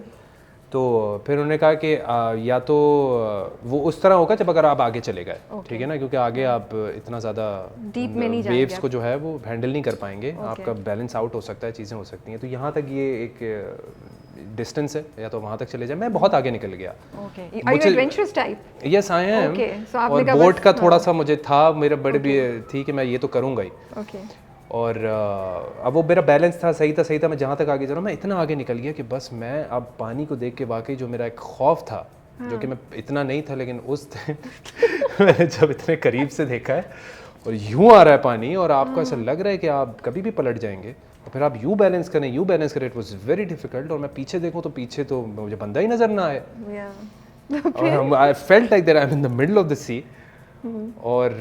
तो फिर उन्होंने कहा कि या तो वो उस तरह होगा जब अगर आप आगे चले गए, ठीक है ना, क्योंकि आगे आप इतना ज़्यादा डीप में नहीं जाएंगे, वेव्स को जो है वो हैंडल नहीं कर पाएंगे, आपका बैलेंस आउट हो सकता है, चीज़ें हो सकती हैं। तो यहाँ तक ये एक डिस्टेंस है, या तो वहाँ तक चले जाए। मैं बहुत आगे निकल गया। Are you adventurous type? Yes I am. So और बोट का थोड़ा सा मुझे था, मेरे बड़े भी थी कि मैं ये तो करूँगा ही। और अब वो मेरा बैलेंस था, सही था, मैं जहाँ तक आगे जा रहा हूँ, मैं इतना आगे निकल गया कि बस मैं अब पानी को देख के वाकई जो मेरा एक खौफ था, जो कि मैं इतना नहीं था, लेकिन उस मैंने जब इतने करीब से देखा है और यूँ आ रहा है पानी और आपको ऐसा लग रहा है कि आप कभी भी पलट जाएंगे, और फिर आप यूँ बैलेंस करें, इट वॉज वेरी डिफिकल्ट। और मैं पीछे देखूँ तो पीछे तो मुझे बंदा ही नज़र ना आए, और I felt like that I am in the middle of the sea. और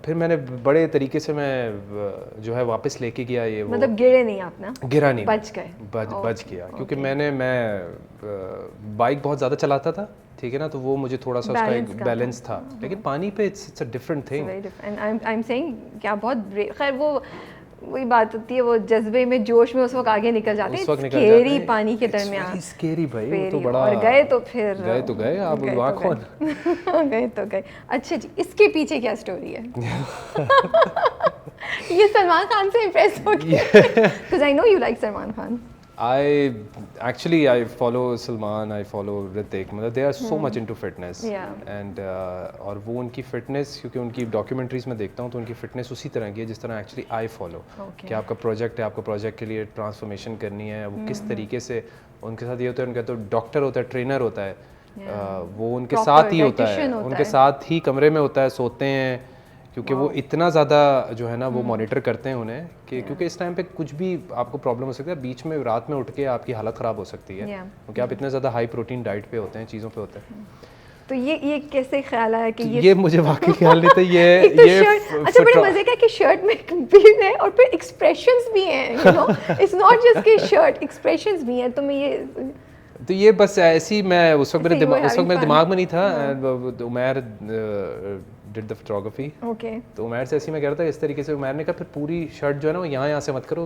फिर मैंने बड़े तरीके से मैं जो है वापस लेके गया ये वो, मतलब गिरे नहीं आप ना? गिरा नहीं, बच गए? बच गया, क्योंकि मैं बाइक बहुत ज़्यादा चलाता था, ठीक है ना, तो वो मुझे थोड़ा सा उसका एक बैलेंस था, लेकिन पानी पे it's a different thing. I am saying क्या बहुत खैर वो वही बात होती है, वो जज़्बे में जोश में उस वक्त आगे निकल जाते हैं, स्केरी पानी के दरमियान, स्केरी भाई, वो तो बड़ा। और गए तो फिर गए आप वहाँ कौन गए तो गए। अच्छा जी, इसके पीछे क्या स्टोरी है? ये सलमान खान से इम्प्रेस हो गया, because I know you like Salman Khan. I follow Salman, I follow Hrithik, मतलब they are so much into fitness, and और वो उनकी फिटनेस, क्योंकि उनकी डॉक्यूमेंट्रीज में देखता हूँ तो उनकी फिटनेस उसी तरह की है जिस तरह एक्चुअली आई फॉलो, कि आपका प्रोजेक्ट है, आपको प्रोजेक्ट के लिए ट्रांसफॉर्मेशन करनी है, वो किस तरीके से उनके साथ ये होता है, उनका तो डॉक्टर होता है, ट्रेनर होता है, वो उनके साथ ही होता है, उनके साथ ही कमरे में होता है, सोते हैं, क्योंकि वो इतना ज़्यादा जो है ना वो मॉनिटर करते हैं उन्हें, कि क्योंकि इस टाइम पे कुछ भी आपको प्रॉब्लम हो सकता है, बीच में रात में उठ के आपकी हालत ख़राब हो सकती है, क्योंकि आप इतने ज़्यादा हाई प्रोटीन डाइट पे होते हैं, चीज़ों पे होते हैं। तो ये कैसे ख्याल आया कि ये मुझे वाकई ख्याल नहीं था। ये तो अच्छा, बड़े मजे का कि शर्ट में भी है और फिर एक्सप्रेशंस भी हैं, you know, it's not just कि शर्ट, एक्सप्रेशंस भी हैं। तो ये बस ऐसी, मैं उस वक्त मेरे दिमाग में नहीं था, उमैर डिड द फोटोग्राफी, तो उमैर से ऐसी मैं कह रहा था, इस तरीके से उमैर ने कहा फिर पूरी शर्ट जो है ना वो यहाँ से मत करो,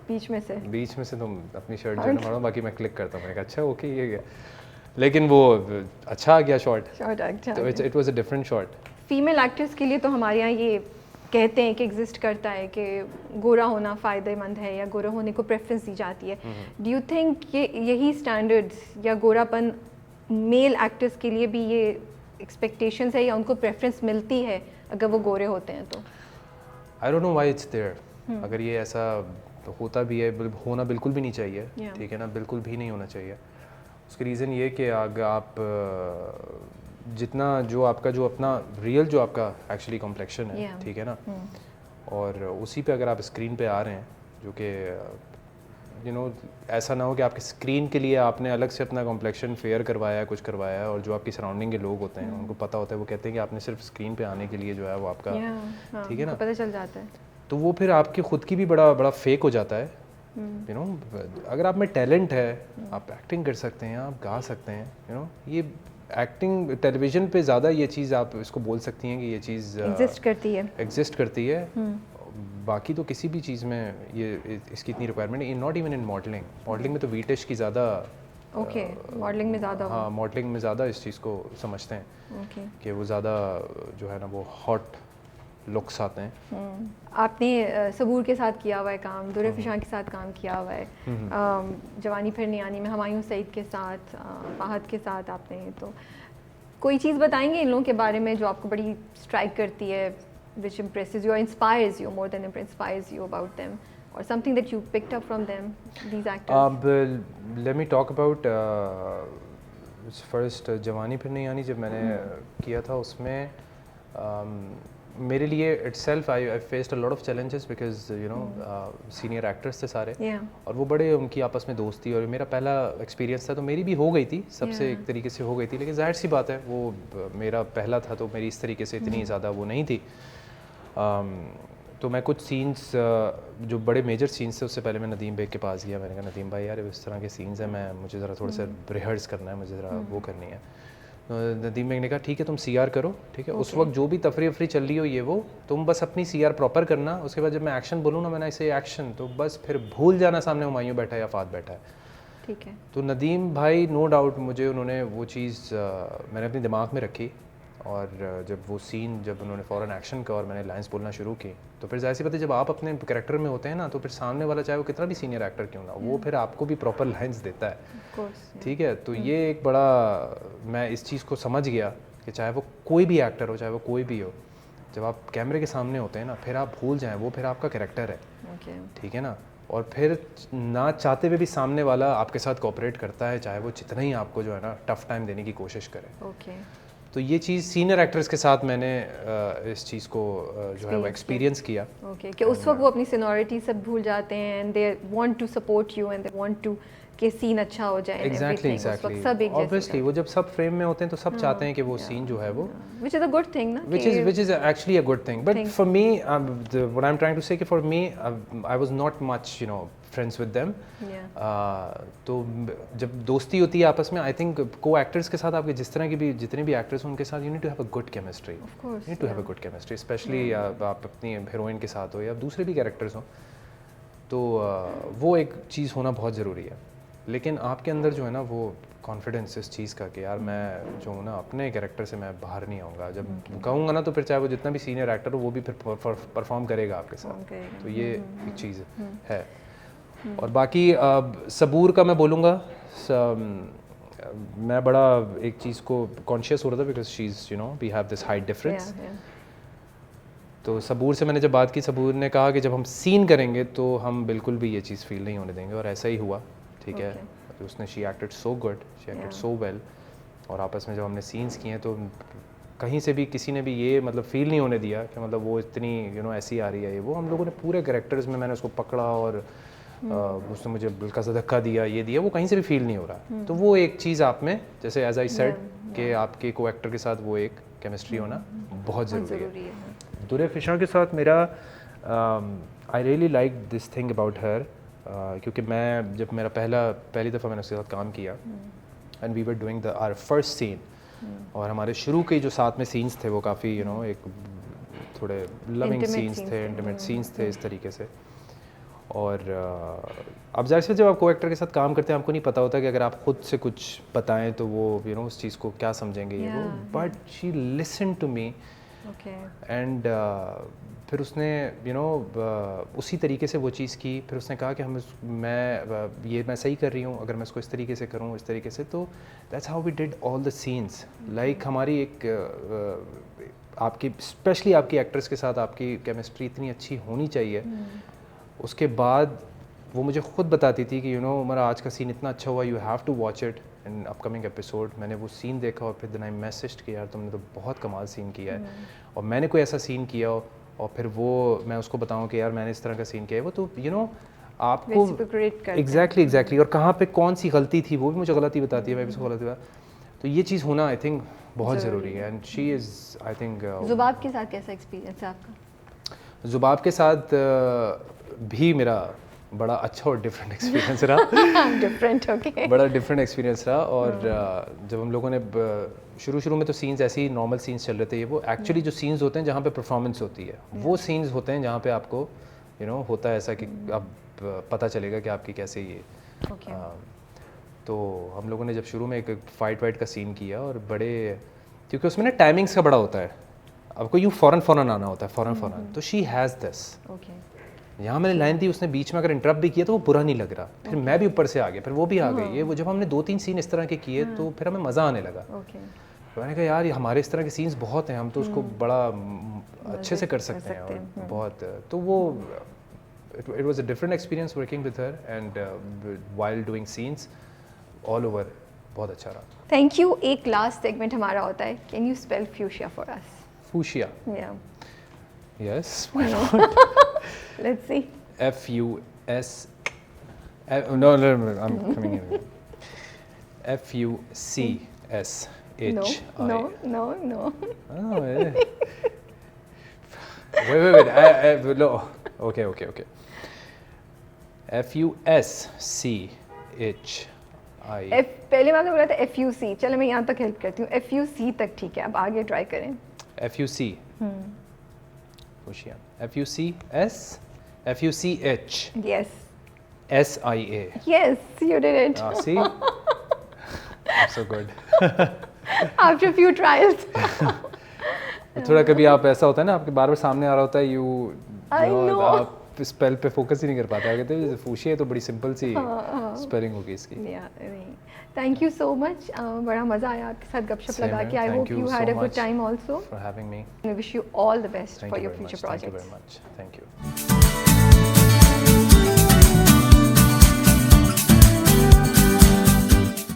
बीच में से तुम अपनी शर्ट जो है ना मारो, बाकी मैं क्लिक करता हूँ। मैंने कहा अच्छा ओके, ये गया, लेकिन वो अच्छा आ गया शॉट, तो it was a different shot. Female actors के लिए तो हमारे यहाँ ये कहते हैं कि एग्जिस्ट करता है कि गोरा होना फ़ायदेमंद है या गोरा होने को प्रेफरेंस दी जाती है। डू यू थिंक कि यही स्टैंडर्ड्स या गोरापन मेल एक्टर्स के लिए भी ये एक्सपेक्टेशंस है या उनको प्रेफरेंस मिलती है अगर वो गोरे होते हैं? तो I don't know why it's there. अगर ये ऐसा तो होता भी है, होना बिल्कुल भी नहीं चाहिए, ठीक है ना, बिल्कुल भी नहीं होना चाहिए। उसकी रीज़न ये कि अगर आप जितना जो आपका जो अपना रियल जो आपका एक्चुअली कॉम्प्लेक्शन है, ठीक है ना, और उसी पे अगर आप स्क्रीन पे आ रहे हैं, जो कि यू नो ऐसा ना हो कि आपके स्क्रीन के लिए आपने अलग से अपना कॉम्प्लेक्शन फेयर करवाया है, कुछ करवाया है, और जो आपकी सराउंडिंग के लोग होते हैं उनको पता होता है, वो कहते हैं कि आपने सिर्फ स्क्रीन पे आने के लिए जो है वो आपका, ठीक है ना, पता चल जाता है, तो वो फिर आपकी खुद की भी बड़ा फेक हो जाता है। यू नो, अगर आप में टैलेंट है, आप एक्टिंग कर सकते हैं, आप गा सकते हैं, यू नो, ये एक्टिंग टेलीविज़न पे ज़्यादा ये चीज़ आप इसको बोल सकती हैं कि ये चीज़ एग्जिस्ट करती है। बाकी तो किसी भी चीज़ में ये इसकी इतनी रिक्वायरमेंट नहीं, नॉट इवन इन मॉडलिंग में तो वीटेश की ज़्यादा, मॉडलिंग में ज़्यादा, हाँ मॉडलिंग में ज़्यादा इस चीज़ को समझते हैं कि वो ज़्यादा जो है ना वो हॉट लुक्स आते हैं। आपने सबूर के साथ किया हुआ है काम, दुर्र फिशां के साथ काम किया हुआ है, जवानी फिर नहीं आनी में हमायूं सईद के साथ, फाहद के साथ आपने, तो कोई चीज़ बताएंगे इन लोगों के बारे में जो आपको बड़ी स्ट्राइक करती है, which impresses you or inspires you more than inspires you about them? or something that you picked up from them, these actors? Let me talk about first जवानी फिर नहीं आनी जब मैंने किया था उसमें मेरे लिए itself I faced a lot of challenges because you know senior actors थे सारे और वो बड़े उनकी आपस में दोस्ती और मेरा पहला एक्सपीरियंस था तो मेरी भी हो गई थी सबसे एक तरीके से हो गई थी लेकिन जाहिर सी बात है वो मेरा पहला था तो मेरी इस तरीके से इतनी ज़्यादा वो नहीं थी तो मैं कुछ सीन्स जो बड़े मेजर सीन्स थे उससे पहले मैं नदीम बेग के पास गया मैंने कहा नदीम भाई यार इस तरह के सीन्स हैं मैं मुझे ज़रा थोड़ा सा रिहर्स करना है मुझे ज़रा वो करनी है नदीम बेग ने कहा ठीक है तुम सीआर करो ठीक है उस वक्त जो भी तफरी चल रही हो ये वो तुम बस अपनी सीआर प्रॉपर करना उसके बाद जब मैं एक्शन बोलूँ ना मैंने ऐसे एक्शन तो बस फिर भूल जाना सामने हुमायूं बैठा है या फात बैठा है ठीक है तो नदीम भाई नो डाउट मुझे उन्होंने वो चीज़ मैंने अपने दिमाग में रखी और जब वो सीन जब उन्होंने फ़ौरन एक्शन का और मैंने लाइंस बोलना शुरू की तो फिर ज़ाहिर सी बात है जब आप अपने कैरेक्टर में होते हैं ना तो फिर सामने वाला चाहे वो कितना भी सीनियर एक्टर क्यों ना वो फिर आपको भी प्रॉपर लाइंस देता है ठीक है तो ये एक बड़ा मैं इस चीज़ को समझ गया कि चाहे वो कोई भी एक्टर हो चाहे वो कोई भी हो जब आप कैमरे के सामने होते हैं ना फिर आप भूल जाएँ वो फिर आपका कैरेक्टर है ठीक है ना और फिर ना चाहते हुए भी सामने वाला आपके साथ कोऑपरेट करता है चाहे वो जितना ही आपको जो है ना टफ टाइम देने की कोशिश करे तो ये चीज़ सीनियर एक्टर्स के साथ मैंने इस चीज़ को जो है वो एक्सपीरियंस किया कि उस वक्त वो अपनी सीनियरिटी सब भूल जाते हैं and they want to support you and they want to कि सीन अच्छा हो जाए एग्जैक्टली ऑब्वियसली वो जब सब फ्रेम में होते हैं तो सब चाहते हैं कि वो सीन जो है वो which is a good thing ना which is actually a good thing but for me what I am trying to say कि for me I was not much you know friends with them तो जब दोस्ती होती है आपस में I think को एक्टर्स के साथ आपके जिस तरह की भी जितने भी एक्टर्स हैं उनके साथ you need to have a good chemistry need to have a good chemistry specially आप अपनी हीरोइन के साथ हो या दूसरे भी कैरेक्टर्स हों तो वो एक चीज़ होना बहुत ज़रूरी है लेकिन आपके अंदर जो है ना वो कॉन्फिडेंस इस चीज़ का कि यार मैं जो हूँ ना अपने कैरेक्टर से मैं बाहर नहीं आऊँगा जब कहूँगा ना तो फिर चाहे वो जितना भी सीनियर एक्टर हो वो भी फिर परफॉर्म करेगा आपके साथ तो ये एक चीज़ है और बाकी सबूर का मैं बोलूँगा मैं बड़ा एक चीज़ को कॉन्शियस हो रहा था because she is you know we have this height difference तो सबूर से मैंने जब बात की सबूर ने कहा कि जब हम सीन करेंगे तो हम बिल्कुल भी ये चीज़ फील नहीं होने देंगे और ऐसा ही हुआ ठीक है तो उसने she acted so good she acted so well और आपस में जब हमने सीन्स किए तो कहीं से भी किसी ने भी ये मतलब फील नहीं होने दिया कि मतलब वो इतनी यू नो ऐसी आ रही है ये वो हम लोगों ने पूरे कैरेक्टर्स में मैंने उसको पकड़ा और उसने मुझे हल्का सा धक्का दिया ये दिया वो कहीं से भी फील नहीं हो रहा तो वो एक चीज़ आप में जैसे एज आई सेड कि आपके को एक्टर के साथ वो एक केमिस्ट्री होना बहुत ज़रूरी है दुरे फिशा के साथ मेरा I really like this thing about her क्योंकि मैं जब मेरा पहली दफ़ा मैंने उसके साथ काम किया and we were doing the our first scene और हमारे शुरू के जो साथ में सीन्स थे वो काफ़ी यू नो एक थोड़े लविंग सीन्स थे इंटीमेट सीन्स थे इस तरीके से और अब जाहिर से जब आप को एक्टर के साथ काम करते हैं आपको नहीं पता होता कि अगर आप खुद से कुछ बताएं तो वो यू नो उस चीज़ को क्या समझेंगे ये वो but she listen to me and फिर उसने यू नो उसी तरीके से वो चीज़ की फिर उसने कहा कि मैं सही कर रही हूँ अगर मैं इसको इस तरीके से करूँ इस तरीके से तो that's how we did all the scenes like हमारी एक आपकी स्पेशली आपकी एक्ट्रेस के साथ आपकी केमिस्ट्री इतनी अच्छी होनी चाहिए उसके बाद वो मुझे ख़ुद बताती थी कि यू नो हमारा आज का सीन इतना अच्छा हुआ you have to watch it in upcoming episode मैंने वो सीन देखा और फिर दिन आई मैसेज किया यार तुमने तो बहुत कमाल सीन किया है और मैंने कोई ऐसा सीन किया और फिर वो मैं उसको बताऊं कि यार मैंने इस तरह का सीन किया है वो तो यू नो आपको एग्जैक्टली और कहाँ पे कौन सी गलती थी वो भी मुझे गलती बताती है मैं भी उसको गलती बता तो ये चीज़ होना आई थिंक बहुत ज़रूरी है and she is I think Zubab के साथ कैसा एक्सपीरियंस है आपका ज़ुबाब के साथ भी मेरा बड़ा अच्छा और डिफरेंट एक्सपीरियंस रहा डिफरेंट ओके बड़ा डिफरेंट एक्सपीरियंस रहा और जब हम लोगों ने शुरू में तो सीन्स ऐसे ही नॉर्मल सीन्स चल रहे थे ये वो एक्चुअली जो सीन्स होते हैं जहाँ पे परफॉर्मेंस होती है वो सीन्स होते हैं जहाँ पे आपको यू नो होता है ऐसा कि अब पता चलेगा कि आपकी कैसे ये तो हम लोगों ने जब शुरू में एक फाइट वाइट का सीन किया और बड़े क्योंकि उसमें ना टाइमिंग्स का बड़ा होता है आपको यूँ फ़ौरन आना होता है फ़ौरन तो शी हैज़ दिस यहाँ मैंने लाइन दी उसने बीच में अगर इंटरप्ट भी किया तो वो बुरा नहीं लग रहा फिर मैं भी ऊपर से आ गया फिर वो भी आ गई ये वो जब हमने 2-3 सीन इस तरह के किए तो फिर हमें मज़ा आने लगा मैंने कहा यार हमारे इस तरह के सीन्स बहुत हैं हम तो उसको बड़ा अच्छे से कर सकते हैं और बहुत तो वो it was a different experience working with her and while doing scenes all over. बहुत अच्छा रहा. Thank you. एक last segment हमारा होता है. Can you spell fuchsia for us? Fuchsia. Yeah. Yes. Why not? Let's see. F-U-S. No, I'm coming in. F-U-C-S-H-I. No. Oh, yeah. Wait. No. Okay. F-U-S-C-H-I. पहले मैंने बोला था FUC. चलो मैं यहाँ तक हेल्प करती हूँ. FUC तक ठीक है. अब आगे ट्राई करें. F-U-C. Fuchsia. F-U-C-S. F-U-C-H. Yes. S-I-A. Yes, you did it. See? I'm so good. After a few trials. थोड़ा कभी आप ऐसा होता है ना, आपके बार बार सामने आ रहा होता है, I know. आप स्पेल पे फोकस ही नहीं कर पाते. कहते हैं फूशिया तो बड़ी सिंपल सी स्पेलिंग होगी इसकी. Thank you so much. बड़ा मज़ा आया आपके साथ गपशप लगा के. I hope you had a good time also. For having me. I wish you all the best for your future Thank you projects. very much. Thank you.